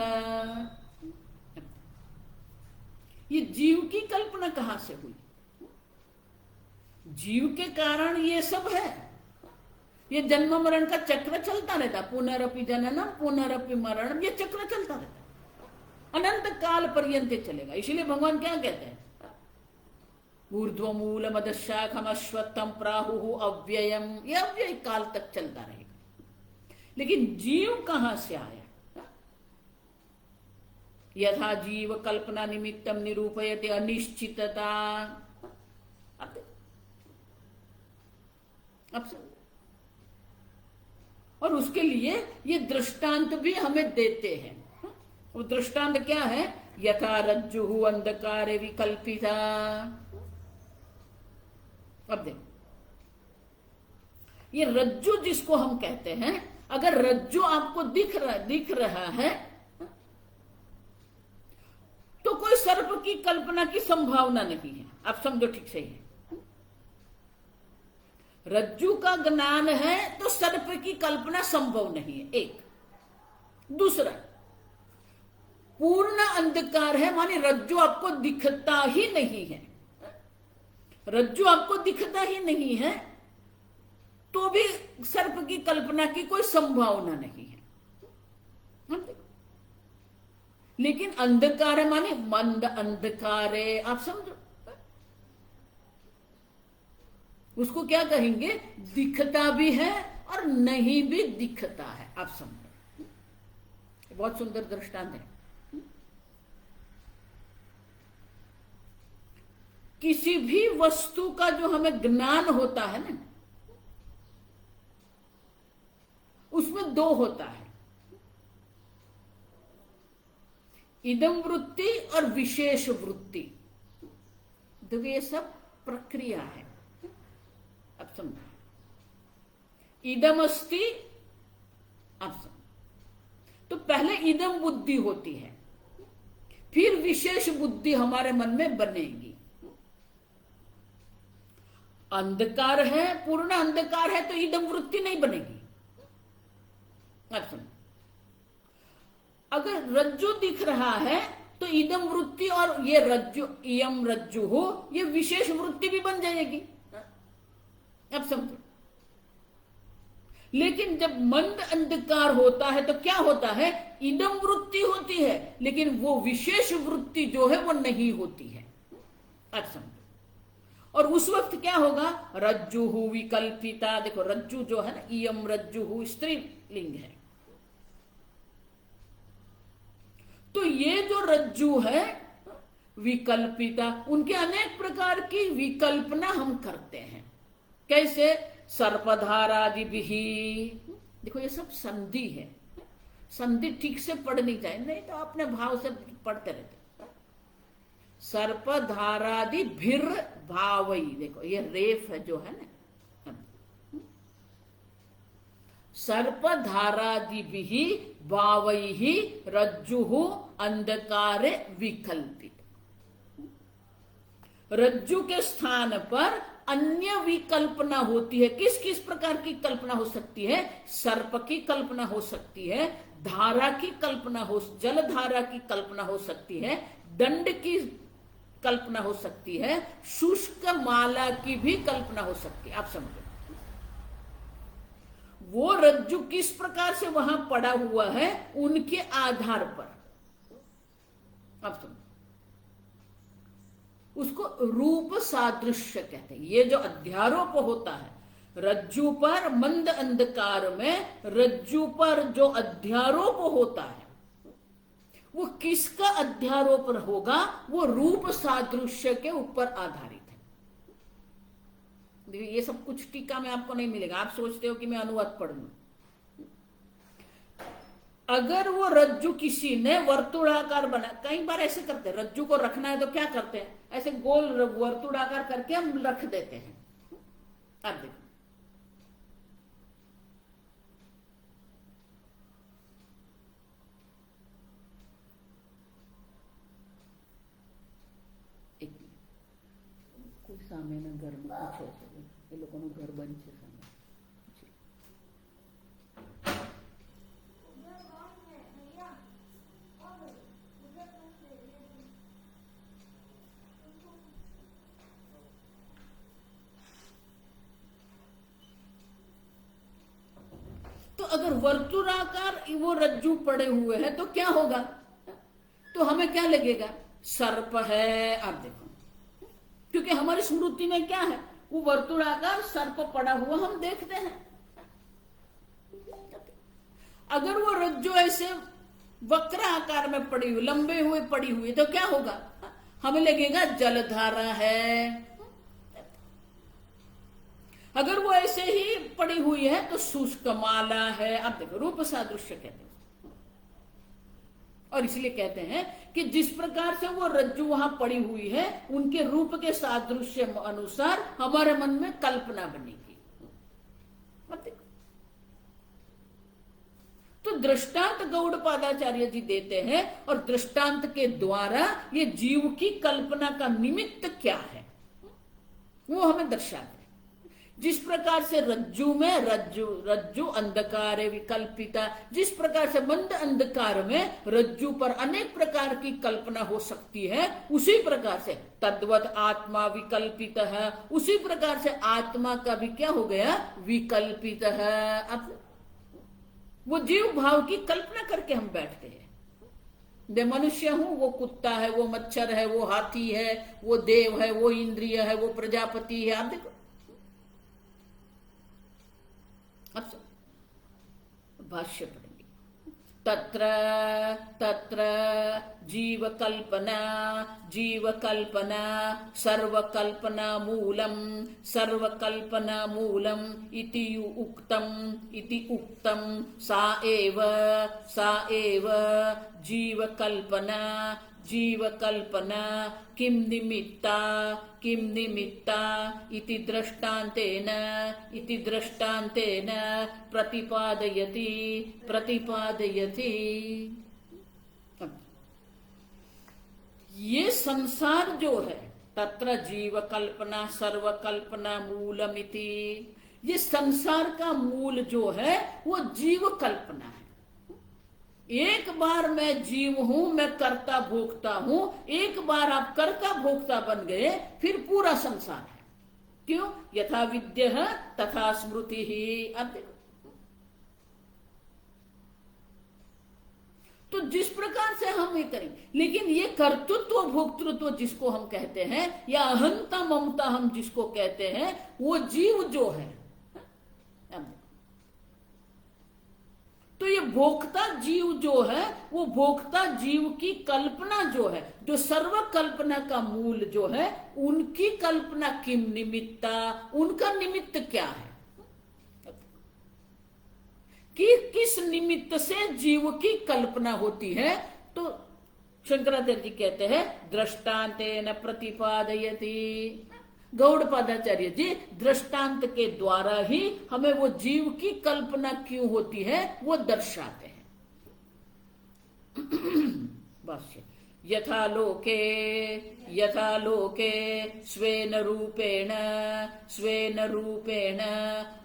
ये जीव की कल्पना कहां से हुई? जीव के कारण ये सब है। ये जन्म मरण का चक्र चलता रहता, पुनरपि जननम पुनरपि मरणम, ये चक्र चलता रहता, अनंत काल पर्यंत चलेगा। इसलिए भगवान क्या कहते हैं? ऊर्ध्वमूल मदशाखम अश्वत्थम प्राहु अव्ययम, ये अव्यय काल तक चलता रहेगा। लेकिन जीव कहां से आया? यथा जीव कल्पना निमित्तम निरूपयते अनिश्चितता। अब और उसके लिए ये दृष्टांत भी हमें देते हैं। वो दृष्टांत क्या है? यथा रज्जु अंधकारे विकल्पिता। अब देखो, ये रज्जु जिसको हम कहते हैं, अगर रज्जु आपको दिख रहा है तो कोई सर्प की कल्पना की संभावना नहीं है। आप समझो ठीक से है। रज्जु का ज्ञान है तो सर्प की कल्पना संभव नहीं है। एक दूसरा, पूर्ण अंधकार है, माने रज्जु आपको दिखता ही नहीं है, रज्जु आपको दिखता ही नहीं है, तो भी सर्प की कल्पना की कोई संभावना नहीं है। लेकिन अंधकार है माने मंद अंधकार है, आप समझो, उसको क्या कहेंगे, दिखता भी है और नहीं भी दिखता है, आप समझो। बहुत सुंदर दृष्टांत है। किसी भी वस्तु का जो हमें ज्ञान होता है ना, उसमें दो होता है, इदम वृत्ति और विशेष वृत्ति। देखो ये सब प्रक्रिया है, अब समझो। इदम अस्ति, अब समझो, तो पहले इदम बुद्धि होती है, फिर विशेष बुद्धि हमारे मन में बनेगी। अंधकार है, पूर्ण अंधकार है, तो इदम वृत्ति नहीं बनेगी। अब समझो, अगर रज्जु दिख रहा है तो इदम वृत्ति और ये रज्जु, इयम रज्जु हो, ये विशेष वृत्ति भी बन जाएगी। अब समझो, लेकिन जब मंद अंधकार होता है तो क्या होता है, इदम वृत्ति होती है, लेकिन वो विशेष वृत्ति जो है वो नहीं होती है। अब समझो, और उस वक्त क्या होगा, रज्जु विकल्पिता। देखो रज्जु जो है ना, इयम रज्जु स्त्रीलिंग है, तो ये जो रज्जु है विकल्पिता, उनके अनेक प्रकार की विकल्पना हम करते हैं। कैसे, सर्पधारादि भी। देखो ये सब संधि है, संधि ठीक से पढ़नी चाहिए, नहीं तो अपने भाव से पढ़ते रहते। सर्पधारादि भिर भावई, देखो ये रेफ है जो है ना, सर्पधारादि भी भावई रज्जु अंधकारे विकल्पित। रज्जु के स्थान पर अन्य विकल्पना होती है। किस किस प्रकार की कल्पना हो सकती है, सर्प की कल्पना हो सकती है, धारा की कल्पना हो, जल धारा की कल्पना हो सकती है, दंड की कल्पना हो सकती है, शुष्क माला की भी कल्पना हो सकती है। आप समझो, वो रज्जु किस प्रकार से वहां पड़ा हुआ है उनके आधार पर, आप समझो, उसको रूप सादृश्य कहते हैं। ये जो अध्यारोप होता है रज्जु पर, मंद अंधकार में रज्जु पर जो अध्यारोप होता है, वो किसका अध्यारोप होगा, वो रूप सादृश्य के ऊपर आधारित है। ये सब कुछ टीका में आपको नहीं मिलेगा, आप सोचते हो कि मैं अनुवाद पढ़ लूं। अगर वो रज्जु किसी ने वर्तुड़ाकार बना, कई बार ऐसे करते हैं, रज्जु को रखना है तो क्या करते हैं, ऐसे गोल वर्तुड़ाकार करके हम रख देते हैं। अब देखो, કોઈ સામેના ઘરનું પૂછે છે, એ લોકોનું ઘર બંધ છે સામે। तो अगर वर्तुलाकार वो रज्जु पड़े हुए हैं तो क्या होगा, तो हमें क्या लगेगा, सर्प है। आप देखो, क्योंकि हमारी स्मृति में क्या है, वो वर्तुलाकार सर्प पड़ा हुआ हम देखते हैं। अगर वो रज्जु ऐसे वक्र आकार में पड़ी हुई, लंबे हुए पड़ी हुई, तो क्या होगा, हमें लगेगा जलधारा है। अगर वो ऐसे ही पड़ी हुई है तो शुष्क माला है। अब देखो, रूप सादृश्य कहते हैं, और इसलिए कहते हैं कि जिस प्रकार से वो रज्जु वहां पड़ी हुई है, उनके रूप के सादृश्य अनुसार हमारे मन में कल्पना बनेगी। अब देखो, तो दृष्टांत गौड़पादाचार्य जी देते हैं, और दृष्टांत के द्वारा ये जीव की कल्पना का निमित्त क्या है वो हमें दर्शाते हैं। जिस प्रकार से रज्जु में रज्जु अंधकार विकल्पिता, जिस प्रकार से मंद अंधकार में रज्जु पर अनेक प्रकार की कल्पना हो सकती है, उसी प्रकार से तद्वत आत्मा विकल्पित है, उसी प्रकार से आत्मा का भी क्या हो गया, विकल्पित है। अब वो जीव भाव की कल्पना करके हम बैठते हैं। मैं मनुष्य हूं, वो कुत्ता है, वो मच्छर है, वो हाथी है, वो देव है, वो इंद्रिय है, वो प्रजापति है। आप देखो, अब भाष्य पढ़ेंगे। तत्र तत्र जीव कल्पना सर्वकल्पना मूलम इति उक्तम सा एव जीव कल्पना किम निमित्ता इति दृष्टान्तेन प्रतिपादयति। ये संसार जो है, तत्र जीव कल्पना सर्वकल्पना मूलमिति, ये संसार का मूल जो है वो जीव कल्पना है। एक बार मैं जीव हूं, मैं कर्ता भोक्ता हूं, एक बार आप कर्ता भोक्ता बन गए, फिर पूरा संसार है। क्यों? यथा विद्यः तथा स्मृति ही। तो जिस प्रकार से हम ये करें, लेकिन ये कर्तृत्व भोक्तृत्व जिसको हम कहते हैं, या अहंता ममता हम जिसको कहते हैं, वो जीव जो है, तो ये भोक्ता जीव जो है, वो भोक्ता जीव की कल्पना जो है, जो सर्व कल्पना का मूल जो है, उनकी कल्पना किम निमित्ता, उनका निमित्त क्या है, कि किस निमित्त से जीव की कल्पना होती है। तो शंकराचार्य जी कहते हैं दृष्टांतेन प्रतिपादयति। गौड़पादाचार्य जी दृष्टांत के द्वारा ही हमें वो जीव की कल्पना क्यों होती है वो दर्शाते हैं। भाष्य। यथा लोके स्वेन रूपेण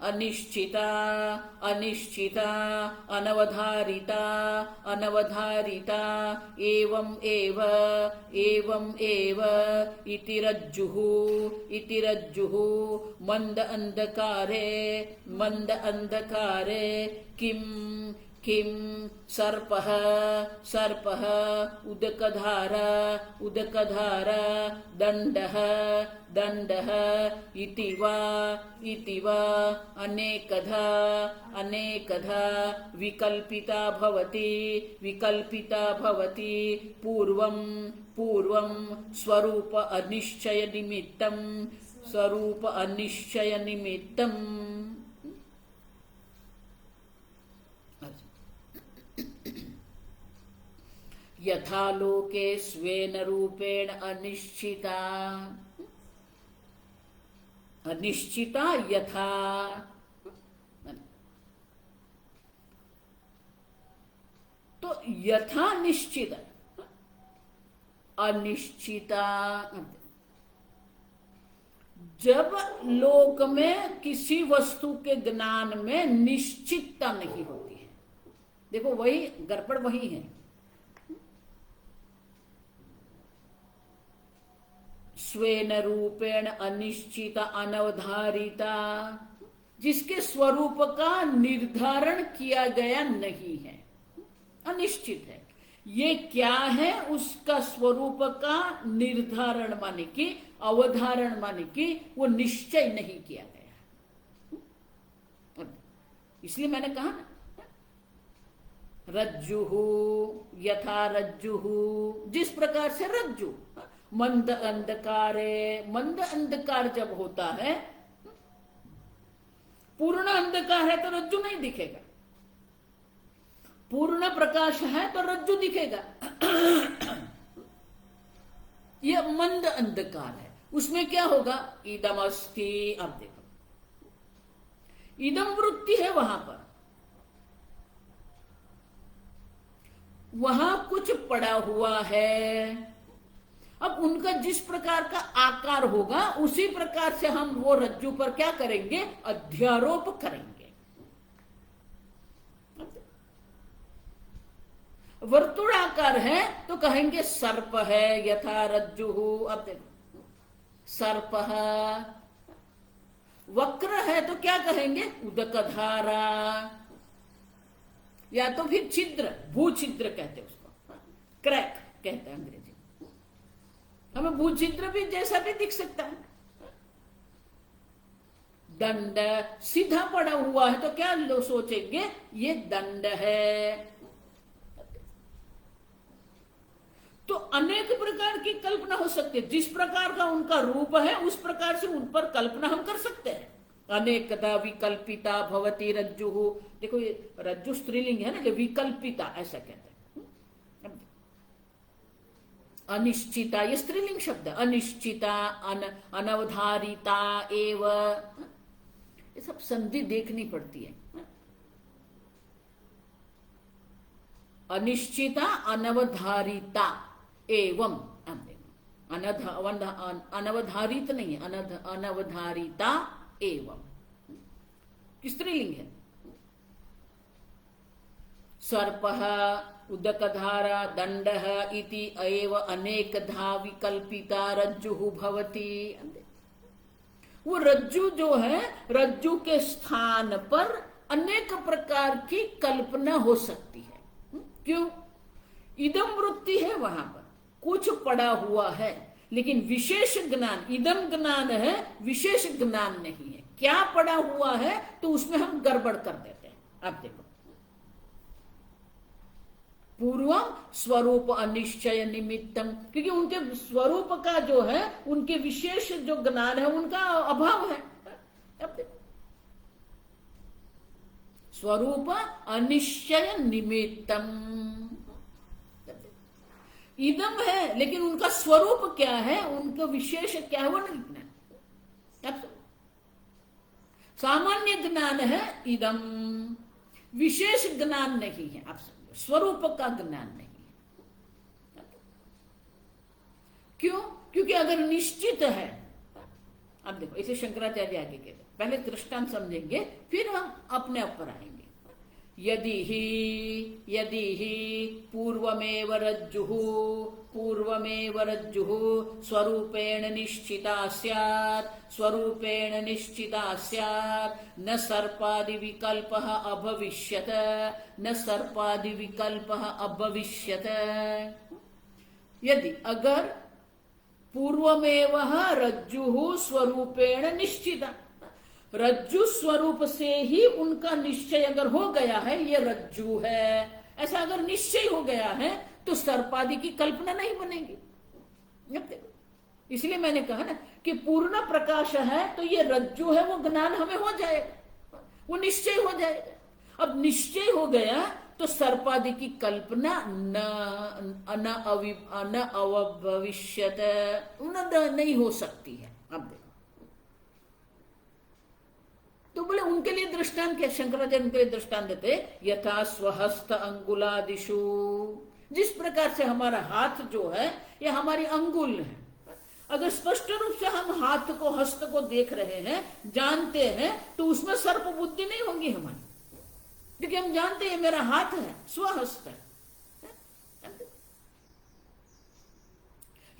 अनिश्चिता अनवधारिता एवं एव इति रज्जुः मंद अंधकारे किम सर्पः उदकधारा दंडः इति वा अनेकधा विकल्पिता भवति पूर्वं स्वरूप अनिश्चय निमित्तम्। यथा लोके स्वेन रूपेण अनिश्चिता यथा, तो यथा निश्चित अनिश्चिता, जब लोक में किसी वस्तु के ज्ञान में निश्चितता नहीं होती है। देखो वही गड़बड़ वही है। स्वेन रूपेण अनिश्चित अनवधारिता, जिसके स्वरूप का निर्धारण किया गया नहीं है, अनिश्चित है। ये क्या है? उसका स्वरूप का निर्धारण माने कि अवधारण माने कि वो निश्चय नहीं किया गया। इसलिए मैंने कहा ना, रज्जुः यथा रज्जुः, जिस प्रकार से रज्जु मंद अंधकार जब होता है, पूर्ण अंधकार है तो रज्जु नहीं दिखेगा, पूर्ण प्रकाश है तो रज्जु दिखेगा। यह मंद अंधकार है, उसमें क्या होगा? इदम अस्ति। अब देखो, इदम वृत्ति है वहां पर, वहां कुछ पड़ा हुआ है। अब उनका जिस प्रकार का आकार होगा उसी प्रकार से हम वो रज्जु पर क्या करेंगे, अध्यारोप करेंगे। वर्तुलाकार है तो कहेंगे सर्प है, यथा रज्जु। अब देखो सर्प, वक्र है तो क्या कहेंगे, उदकधारा, या तो फिर छिद्र, भूछिद्र कहते हैं उसको, क्रैक कहते हैं अंग्रेजी। हमें भूछिद्र भी जैसा भी दिख सकता है। दंड सीधा पड़ा हुआ है तो क्या लोग सोचेंगे, ये दंड है। तो अनेक प्रकार की कल्पना हो सकती है, जिस प्रकार का उनका रूप है उस प्रकार से उन पर कल्पना हम कर सकते हैं। अनेकदा विकल्पिता भवती रज्जु। देखो ये रज्जु स्त्रीलिंग है ना, विकल्पिता ऐसा कहते हैं। अनिश्चिता ये स्त्रीलिंग शब्द, अनिश्चिता, अनवधारिता एव, ये सब संधि देखनी पड़ती है। अनिश्चिता, अनवधारिता एवं, अनवधारित नहीं है, अनवधारिता एवं स्त्रीलिंग है। सर्पः, उदकधारा, दंडः इति एव अनेकधा विकल्पिता रज्जुः भवति। वो रज्जु जो है, रज्जु के स्थान पर अनेक प्रकार की कल्पना हो सकती है। क्यों? इदम वृत्ति है, वहां पर कुछ पड़ा हुआ है, लेकिन विशेष ज्ञान, इदम ज्ञान है, विशेष ज्ञान नहीं है। क्या पड़ा हुआ है तो उसमें हम गड़बड़ कर देते हैं। अब देखो, पूर्वम स्वरूप अनिश्चय निमित्तम, क्योंकि उनके स्वरूप का जो है, उनके विशेष जो ज्ञान है उनका अभाव है। अब देखो, स्वरूप अनिश्चय निमित्तम, इदम है लेकिन उनका स्वरूप क्या है, उनका विशेष क्या है वो नहीं। अब सामान्य ज्ञान है इदम, विशेष ज्ञान नहीं है। आप स्वरूप का ज्ञान नहीं है। क्यों? क्योंकि अगर निश्चित है, अब देखो इसे शंकराचार्य आगे कहते हैं, पहले दृष्टांत समझेंगे फिर हम अपने ऊपर आएंगे। यदि ही पूर्वमेव रज्जुः स्वरूपेण निश्चिता स्यात्, न सर्पादि विकल्पः अभविष्यत्। यदि अगर पूर्वमेव रज्जुः स्वरूपेण निश्चिता, रज्जु स्वरूप से ही उनका निश्चय अगर हो गया है, ये रज्जु है, ऐसा अगर निश्चय हो गया है तो सर्पादि की कल्पना नहीं बनेगी। इसलिए मैंने कहा ना कि पूर्ण प्रकाश है तो ये रज्जु है, वो ज्ञान हमें हो जाएगा, वो निश्चय हो जाएगा। अब निश्चय हो गया तो सर्पादि की कल्पना न अवभविष्यत, नहीं हो सकती है। अब देखो, तो बोले उनके लिए दृष्टांत क्या, शंकराचार्य उनके लिए दृष्टांत देते, यथा स्वहस्त अंगुलादिषु, जिस प्रकार से हमारा हाथ जो है ये हमारी अंगुल है। अगर स्पष्ट रूप से हम हाथ को, हस्त को देख रहे हैं, जानते हैं, तो उसमें सर्प बुद्धि नहीं होगी हमारी, क्योंकि हम जानते हैं मेरा हाथ है, स्वहस्त है।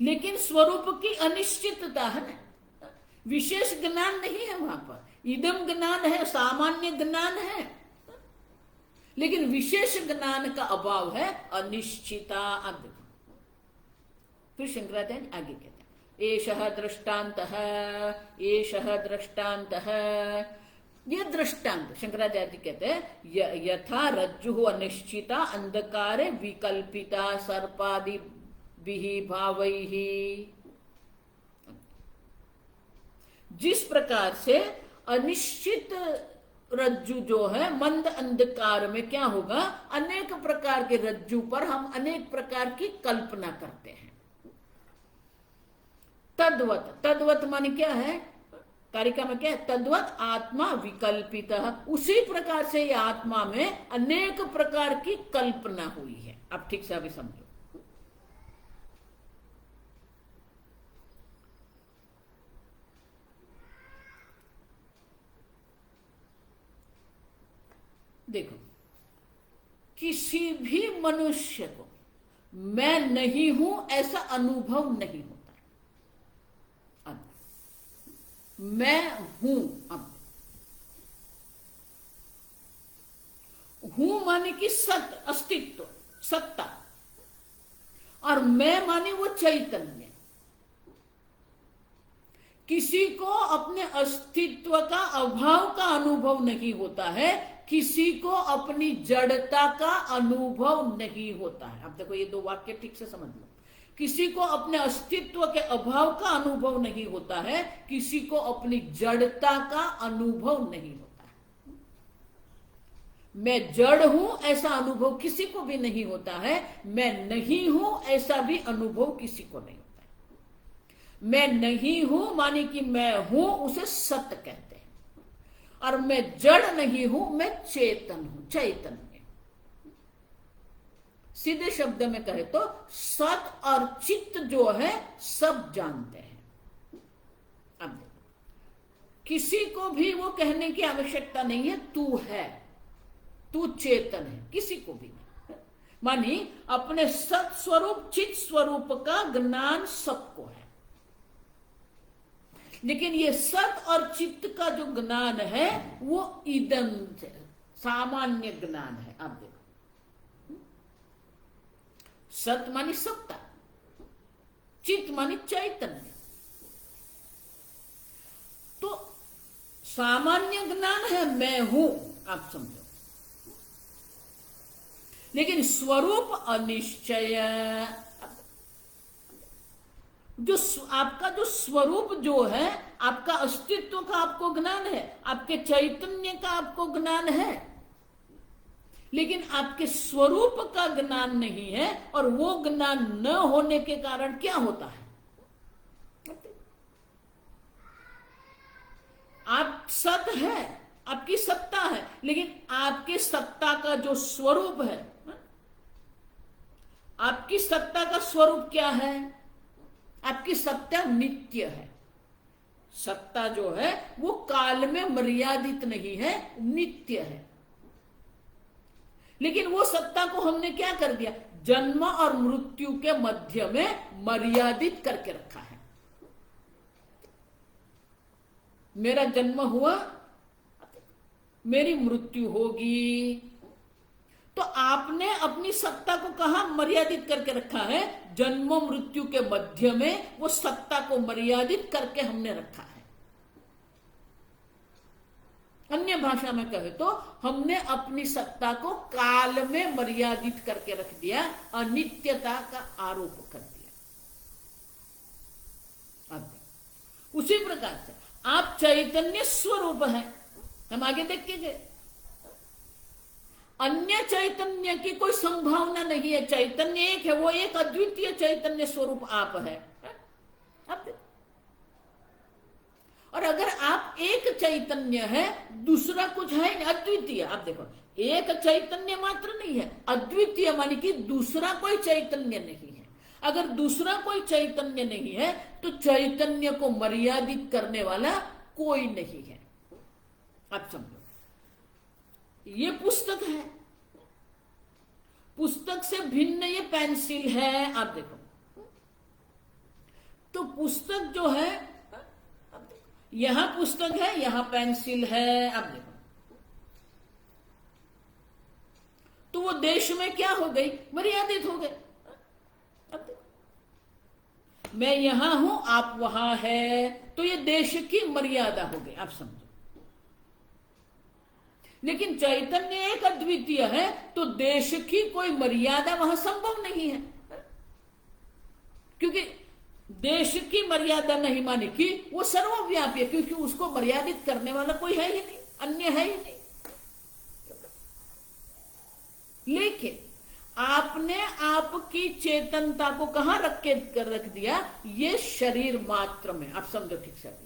लेकिन स्वरूप की अनिश्चितता है ना, विशेष ज्ञान नहीं है वहां पर। इदम ज्ञान है, सामान्य ज्ञान है, लेकिन विशेष ज्ञान का अभाव है, अनिश्चिता। फिर शंकराचार्य आगे कहते हैं, एषः दृष्टान्तः, ये दृष्टांत शंकराचार्य कहते हैं, यथा रज्जुः अनिश्चिता अंधकारे विकल्पिता सर्पादिभिः भावैः, जिस प्रकार से अनिश्चित रज्जु जो है मंद अंधकार में क्या होगा, अनेक प्रकार के रज्जु पर हम अनेक प्रकार की कल्पना करते हैं। तद्वत माने क्या है, कारिका में क्या है, तद्वत आत्मा विकल्पित, उसी प्रकार से ये आत्मा में अनेक प्रकार की कल्पना हुई है। अब ठीक से अभी समझो, देखो, किसी भी मनुष्य को मैं नहीं हूं ऐसा अनुभव नहीं होता। अब मैं हूं, अब हूं माने कि सत, अस्तित्व, सत्ता, और मैं माने वो चैतन्य। किसी को अपने अस्तित्व का अभाव का अनुभव नहीं होता है, किसी को अपनी जड़ता का अनुभव नहीं होता है। अब देखो, ये दो वाक्य ठीक से समझ लो। किसी को अपने अस्तित्व के अभाव का अनुभव नहीं होता है, किसी को अपनी जड़ता का अनुभव नहीं होता है। मैं जड़ हूं ऐसा अनुभव किसी को भी नहीं होता है, मैं नहीं हूं ऐसा भी अनुभव किसी को नहीं होता है। मैं नहीं हूं माने कि मैं हूं, उसे सत्य कहते हैं। और मैं जड़ नहीं हूं, मैं चेतन हूं, चैतन्य। सीधे शब्द में कहे तो सत और चित्त जो है सब जानते हैं। अब किसी को भी वो कहने की आवश्यकता नहीं है तू है, तू चेतन है, किसी को भी नहीं। मानी अपने सत स्वरूप, चित स्वरूप का ज्ञान सबको है, लेकिन ये सत और चित्त का जो ज्ञान है वो इदम सामान्य ज्ञान है। आप देखो, सत मानी सत्ता, चित्त मानी चैतन्य। तो सामान्य ज्ञान है मैं हूं, आप समझो, लेकिन स्वरूप अनिश्चय। जो आपका जो स्वरूप जो है, आपका अस्तित्व का आपको ज्ञान है, आपके चैतन्य का आपको ज्ञान है, लेकिन आपके स्वरूप का ज्ञान नहीं है। और वो ज्ञान न होने के कारण क्या होता है, आप सत है, आपकी सत्ता है, लेकिन आपकी सत्ता का जो स्वरूप है, आपकी सत्ता का स्वरूप क्या है, आपकी सत्ता नित्य है। सत्ता जो है वो काल में मर्यादित नहीं है, नित्य है। लेकिन वो सत्ता को हमने क्या कर दिया, जन्म और मृत्यु के मध्य में मर्यादित करके रखा है। मेरा जन्म हुआ, मेरी मृत्यु होगी, तो आपने अपनी सत्ता को कहां मर्यादित करके रखा है, जन्म मृत्यु के मध्य में वो सत्ता को मर्यादित करके हमने रखा है। अन्य भाषा में कहे तो हमने अपनी सत्ता को काल में मर्यादित करके रख दिया, अनित्यता का आरोप कर दिया। अब उसी प्रकार से आप चैतन्य स्वरूप हैं। हम आगे देख के गए, अन्य चैतन्य की कोई संभावना नहीं है। चैतन्य एक है, वो एक अद्वितीय चैतन्य स्वरूप आप है। अब और अगर आप एक चैतन्य है, दूसरा कुछ है नहीं, अद्वितीय। आप देखो, एक चैतन्य मात्र नहीं है, अद्वितीय माने कि दूसरा कोई चैतन्य नहीं है। अगर दूसरा कोई चैतन्य नहीं है तो चैतन्य को मर्यादित करने वाला कोई नहीं है। आप समझो, ये पुस्तक है, पुस्तक से भिन्न ये पेंसिल है। आप देखो, तो पुस्तक जो है, यहां पुस्तक है, यहां पेंसिल है। आप देखो, तो वो देश में क्या हो गई, मर्यादित हो गए। अब देखो, मैं यहां हूं, आप वहां है, तो ये देश की मर्यादा हो गई। आप समझो, लेकिन चैतन्य एक अद्वितीय है, तो देश की कोई मर्यादा वहां संभव नहीं है, क्योंकि देश की मर्यादा नहीं माने कि वो सर्वव्यापी है, क्योंकि उसको मर्यादित करने वाला कोई है ही नहीं, अन्य है ही नहीं। लेकिन आपने आपकी चेतनता को कहां रख दिया, ये शरीर मात्र में। आप समझो ठीक से,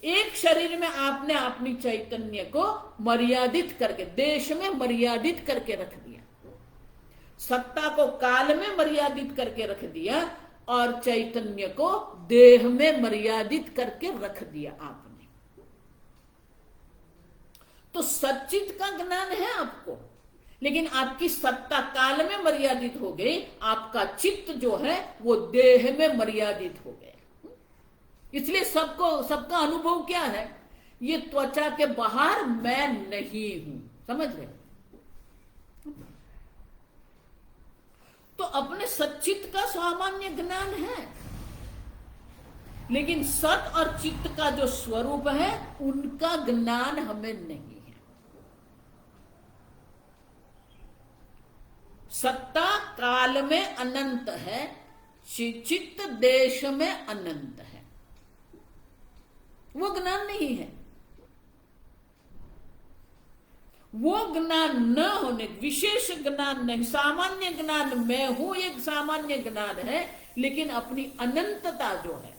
एक शरीर में आपने अपनी चैतन्य को मर्यादित करके, देश में मर्यादित करके रख दिया, सत्ता को काल में मर्यादित करके रख दिया, और चैतन्य को देह में मर्यादित करके रख दिया आपने। तो सच्चित का ज्ञान है आपको, लेकिन आपकी सत्ता काल में मर्यादित हो गई, आपका चित्त जो है वो देह में मर्यादित हो गया। इसलिए सबका अनुभव क्या है, ये त्वचा के बाहर मैं नहीं हूं, समझ रहे? तो अपने सच्चित का सामान्य ज्ञान है, लेकिन सत और चित्त का जो स्वरूप है उनका ज्ञान हमें नहीं है। सत्ता काल में अनंत है, चित्त देश में अनंत है, वो ज्ञान नहीं है। वो ज्ञान न होने, विशेष ज्ञान नहीं, सामान्य ज्ञान मैं हूं, एक सामान्य ज्ञान है, लेकिन अपनी अनंतता जो है,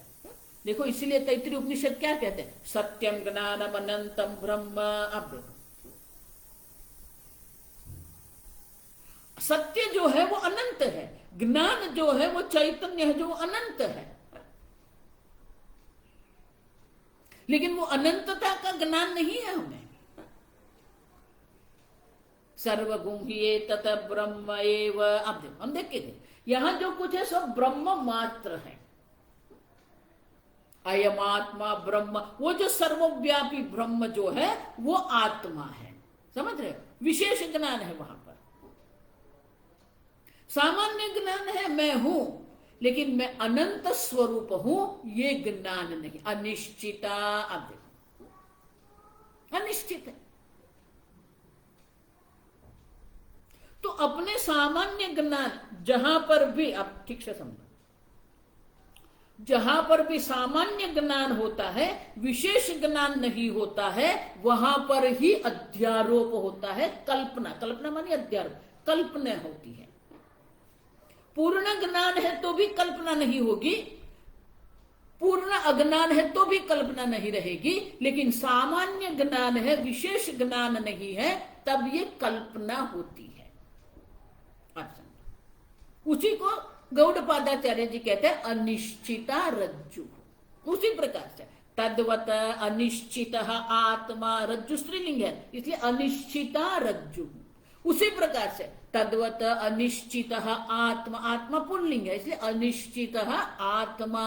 देखो इसीलिए तैत्तिरीय उपनिषद क्या कहते हैं, सत्यम ज्ञानम अनंतम ब्रह्म। अब देखो सत्य जो है वो अनंत है, ज्ञान जो है वो चैतन्य है जो अनंत है, लेकिन वो अनंतता का ज्ञान नहीं है हमें। सर्वगुण ही तथा ब्रह्म एव। अब देखो हम देखेंगे यहां जो कुछ है सब ब्रह्म मात्र है। अयम आत्मा ब्रह्म, वो जो सर्वव्यापी ब्रह्म जो है वो आत्मा है, समझ रहे हो? विशेष ज्ञान है वहां पर। सामान्य ज्ञान है मैं हूं, लेकिन मैं अनंत स्वरूप हूं, ये ज्ञान नहीं। अनिश्चिता, अब देखो अनिश्चित है। तो अपने सामान्य ज्ञान जहां पर भी, आप ठीक से समझो, जहां पर भी सामान्य ज्ञान होता है, विशेष ज्ञान नहीं होता है, वहां पर ही अध्यारोप होता है, कल्पना। कल्पना मानी अध्यारोप, कल्पना होती है। पूर्ण ज्ञान है तो भी कल्पना नहीं होगी, पूर्ण अज्ञान है तो भी कल्पना नहीं रहेगी, लेकिन सामान्य ज्ञान है, विशेष ज्ञान नहीं है, तब ये कल्पना होती है। उसी को गौड़पादाचार्य जी कहते हैं अनिश्चिता रज्जु। उसी प्रकार से तद्वत अनिश्चित आत्मा, रज्जु स्त्रीलिंग है इसलिए अनिश्चिता रज्जु। उसी प्रकार से तद्वत अनिश्चित आत्मा, आत्मा पुल्लिंग है इसलिए अनिश्चित आत्मा।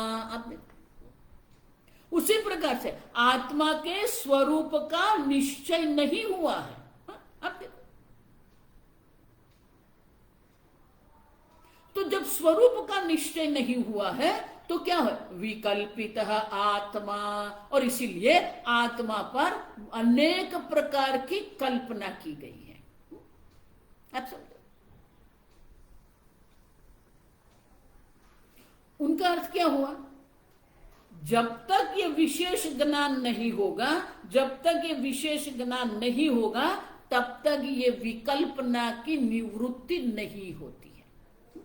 उसी प्रकार से आत्मा के स्वरूप का निश्चय नहीं हुआ है। अब देखो, तो जब स्वरूप का निश्चय नहीं हुआ है तो क्या है, विकल्पित आत्मा, और इसीलिए आत्मा पर अनेक प्रकार की कल्पना की गई है। आप समझो, उनका अर्थ क्या हुआ, जब तक ये विशेष ज्ञान नहीं होगा, जब तक ये विशेष ज्ञान नहीं होगा, तब तक ये विकल्पना की निवृत्ति नहीं होती है।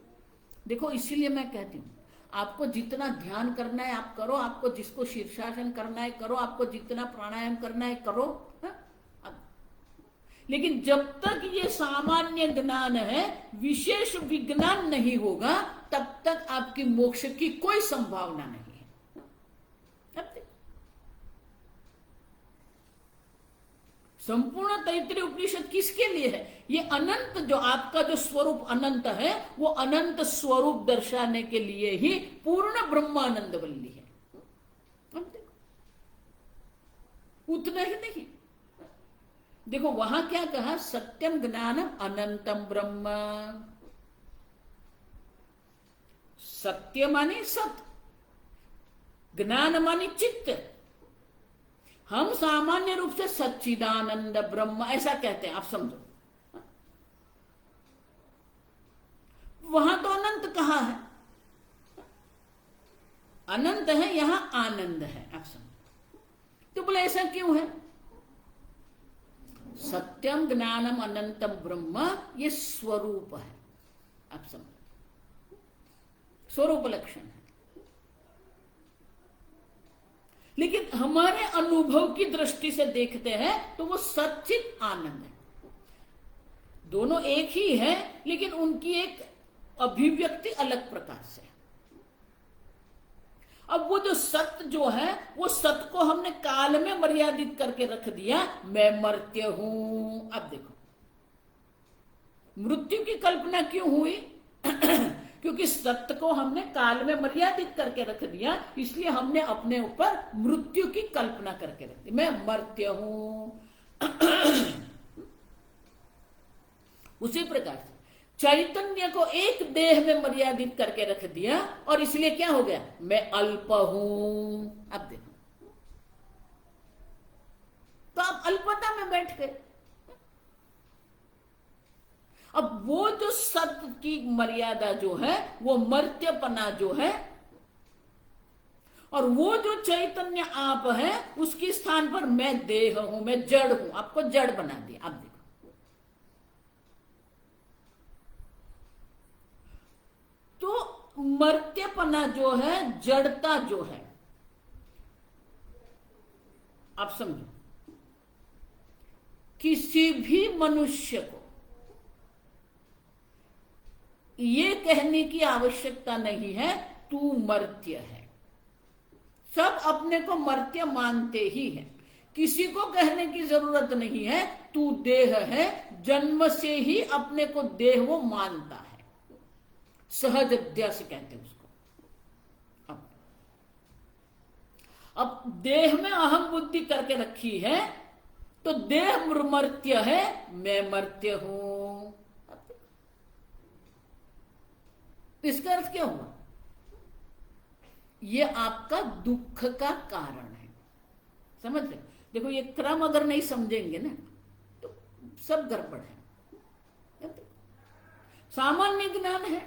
देखो इसीलिए मैं कहती हूं, आपको जितना ध्यान करना है आप करो, आपको जिसको शीर्षासन करना है करो, आपको जितना प्राणायाम करना है करो, लेकिन जब तक ये सामान्य ज्ञान है, विशेष विज्ञान नहीं होगा, तब तक आपकी मोक्ष की कोई संभावना नहीं है। संपूर्ण तैत्तिरीय उपनिषद किसके लिए है, ये अनंत, जो आपका जो स्वरूप अनंत है, वो अनंत स्वरूप दर्शाने के लिए ही पूर्ण ब्रह्मानंद वल्ली है। उतना ही नहीं, देखो वहां क्या कहा, सत्यम ज्ञानम अनंतम ब्रह्म। सत्य माने सत, ज्ञान माने चित्त। हम सामान्य रूप से सच्चिदानंद ब्रह्म ऐसा कहते हैं, आप समझो। वहां तो अनंत कहा है, अनंत है, यहां आनंद है, आप समझो। तो बोले ऐसा क्यों है, सत्यम ज्ञानम अनंतम ब्रह्म ये स्वरूप है, आप समझो, स्वरूप लक्षण है। लेकिन हमारे अनुभव की दृष्टि से देखते हैं तो वो सच्चित आनंद है। दोनों एक ही है, लेकिन उनकी एक अभिव्यक्ति अलग प्रकार से। अब वो जो सत्य जो है, वो सत्य को हमने काल में मर्यादित करके रख दिया, मैं मर्त्य हूं। अब देखो मृत्यु की कल्पना क्यों हुई? क्योंकि सत्य को हमने काल में मर्यादित करके रख दिया, इसलिए हमने अपने ऊपर मृत्यु की कल्पना करके रख दी, मैं मर्त्य हूं। उसी प्रकार से चैतन्य को एक देह में मर्यादित करके रख दिया, और इसलिए क्या हो गया? मैं अल्प हूं। अब देखो, तो आप अल्पता में बैठ गए। अब वो जो सत्य की मर्यादा जो है, वो मर्त्यपना जो है, और वो जो चैतन्य आप है, उसके स्थान पर मैं देह हूं, मैं जड़ हूं, आपको जड़ बना दिया। अब देखो, तो मर्त्यपना जो है, जड़ता जो है, आप समझो, किसी भी मनुष्य को ये कहने की आवश्यकता नहीं है तू मर्त्य है। सब अपने को मर्त्य मानते ही हैं। किसी को कहने की जरूरत नहीं है तू देह है। जन्म से ही अपने को देह वो मानता है, सहज अध्यास कहते हैं उसको। अब देह में अहम बुद्धि करके रखी है, तो देह मर्त्य है, मैं मर्त्य हूं। इसका अर्थ क्या हुआ? ये आपका दुख का कारण है। समझ रहे? देखो, ये क्रम अगर नहीं समझेंगे ना तो सब गड़बड़ है। सामान्य ज्ञान है,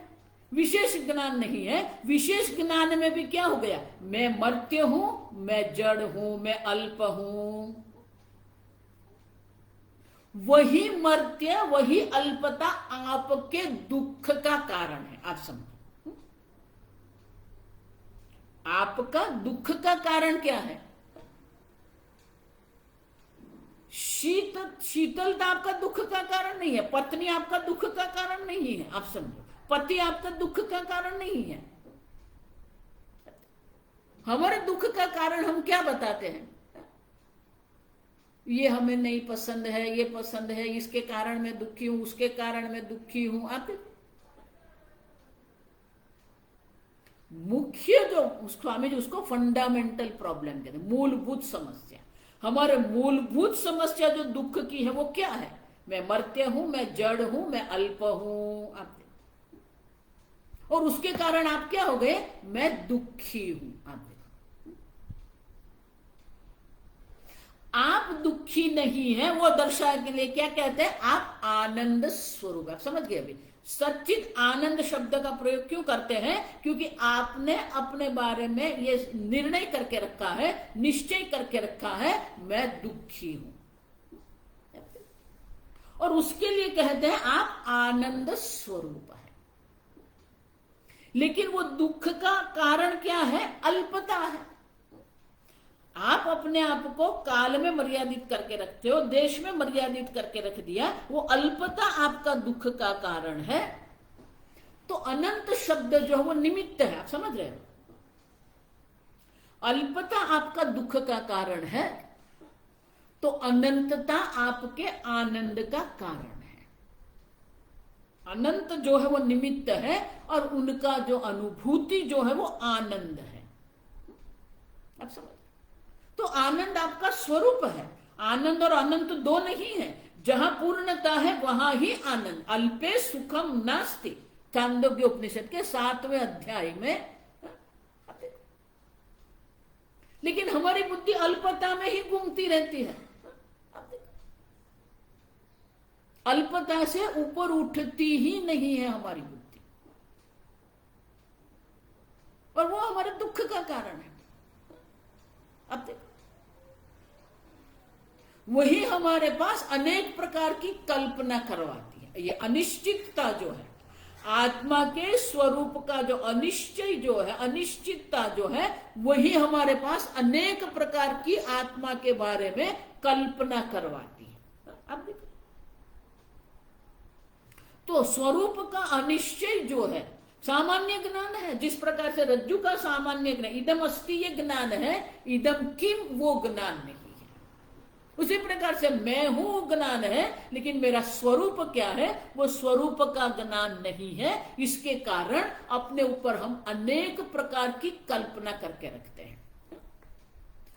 विशेष ज्ञान नहीं है। विशेष ज्ञान में भी क्या हो गया? मैं मर्त्य हूं, मैं जड़ हूं, मैं अल्प हूं। वही मर्त्य, वही अल्पता आपके दुख का कारण है। आप समझो, आपका दुख का कारण क्या है? शीतलता आपका दुख का कारण नहीं है, पत्नी आपका दुख का कारण नहीं है। आप समझो, पति आपका दुख का कारण नहीं है। हमारे दुख का कारण हम क्या बताते हैं? ये हमें नहीं पसंद है, ये पसंद है, इसके कारण मैं दुखी हूं, उसके कारण मैं दुखी हूं। आप मुख्य जो स्वामी जी उसको फंडामेंटल प्रॉब्लम कहते हैं, मूलभूत समस्या। हमारे मूलभूत समस्या जो दुख की है वो क्या है? मैं मर्त्य हूं, मैं जड़ हूं, मैं अल्प हूं। आप और उसके कारण आप क्या हो गए? मैं दुखी हूं। आप दुखी नहीं है, वो दर्शाने के लिए क्या कहते हैं? आप आनंद स्वरूप। आप समझ गए? अभी सच्चित आनंद शब्द का प्रयोग क्यों करते हैं? क्योंकि आपने अपने बारे में ये निर्णय करके रखा है, निश्चय करके रखा है, मैं दुखी हूं। और उसके लिए कहते हैं आप आनंद स्वरूप है। लेकिन वो दुख का कारण क्या है? अल्पता है। आप अपने आप को काल में मर्यादित करके रखते हो, देश में मर्यादित करके रख दिया, वो अल्पता आपका दुख का कारण है। तो अनंत शब्द जो है वो निमित्त है। आप समझ रहे हो? अल्पता आपका दुख का कारण है, तो अनंतता आपके आनंद का कारण है। अनंत जो है वो निमित्त है, और उनका जो अनुभूति जो है वो आनंद है। आप समझ? तो आनंद आपका स्वरूप है। आनंद और अनंत दो नहीं है। जहां पूर्णता है वहां ही आनंद। अल्पे सुखम नास्ति, छांदोग्य उपनिषद के 7वें अध्याय में। लेकिन हमारी बुद्धि अल्पता में ही घूमती रहती है। अल्पता से ऊपर उठती ही नहीं है हमारी बुद्धि, और वो हमारे दुख का कारण है। अब देखो, वही हमारे पास अनेक प्रकार की कल्पना करवाती है। ये अनिश्चितता जो है, आत्मा के स्वरूप का जो अनिश्चय जो है, अनिश्चितता जो है, वही हमारे पास अनेक प्रकार की आत्मा के बारे में कल्पना करवाती है। अब देखो, तो स्वरूप का अनिश्चय जो है, सामान्य ज्ञान है। जिस प्रकार से रज्जु का सामान्य ज्ञान, इदम अस्ति ये ज्ञान है, इदम किम वो ज्ञान नहीं है। उसी प्रकार से मैं हूं ज्ञान है, लेकिन मेरा स्वरूप क्या है वो स्वरूप का ज्ञान नहीं है। इसके कारण अपने ऊपर हम अनेक प्रकार की कल्पना करके रखते हैं।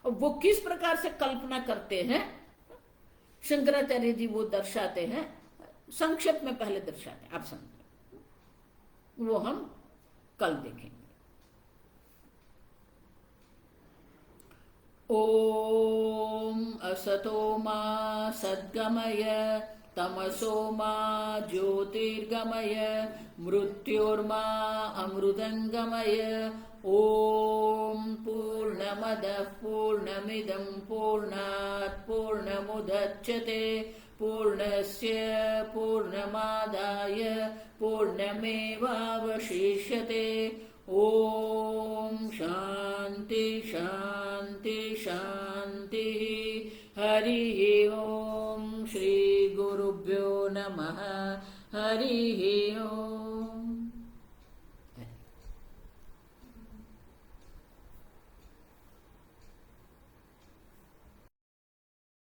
वो किस प्रकार से कल्पना करते हैं, शंकराचार्य जी वो दर्शाते हैं, संक्षेप में पहले दर्शाते हैं, आप समझे, वो हम कल देखेंगे। ओम असतो मा सद्गमय तमसो मा ज्योतिर्गमय मृत्योर्मा अमृतंगमय। ओम पूर्णमदः पूर्णमिदं पूर्णात् पूर्णमुदच्यते पूर्णस्य पूर्णमादाय पूर्णमेवावशिष्यते। ओम शांति शांति शांति। हरि ओम। श्री गुरुभ्यो नमः। हरि ओम।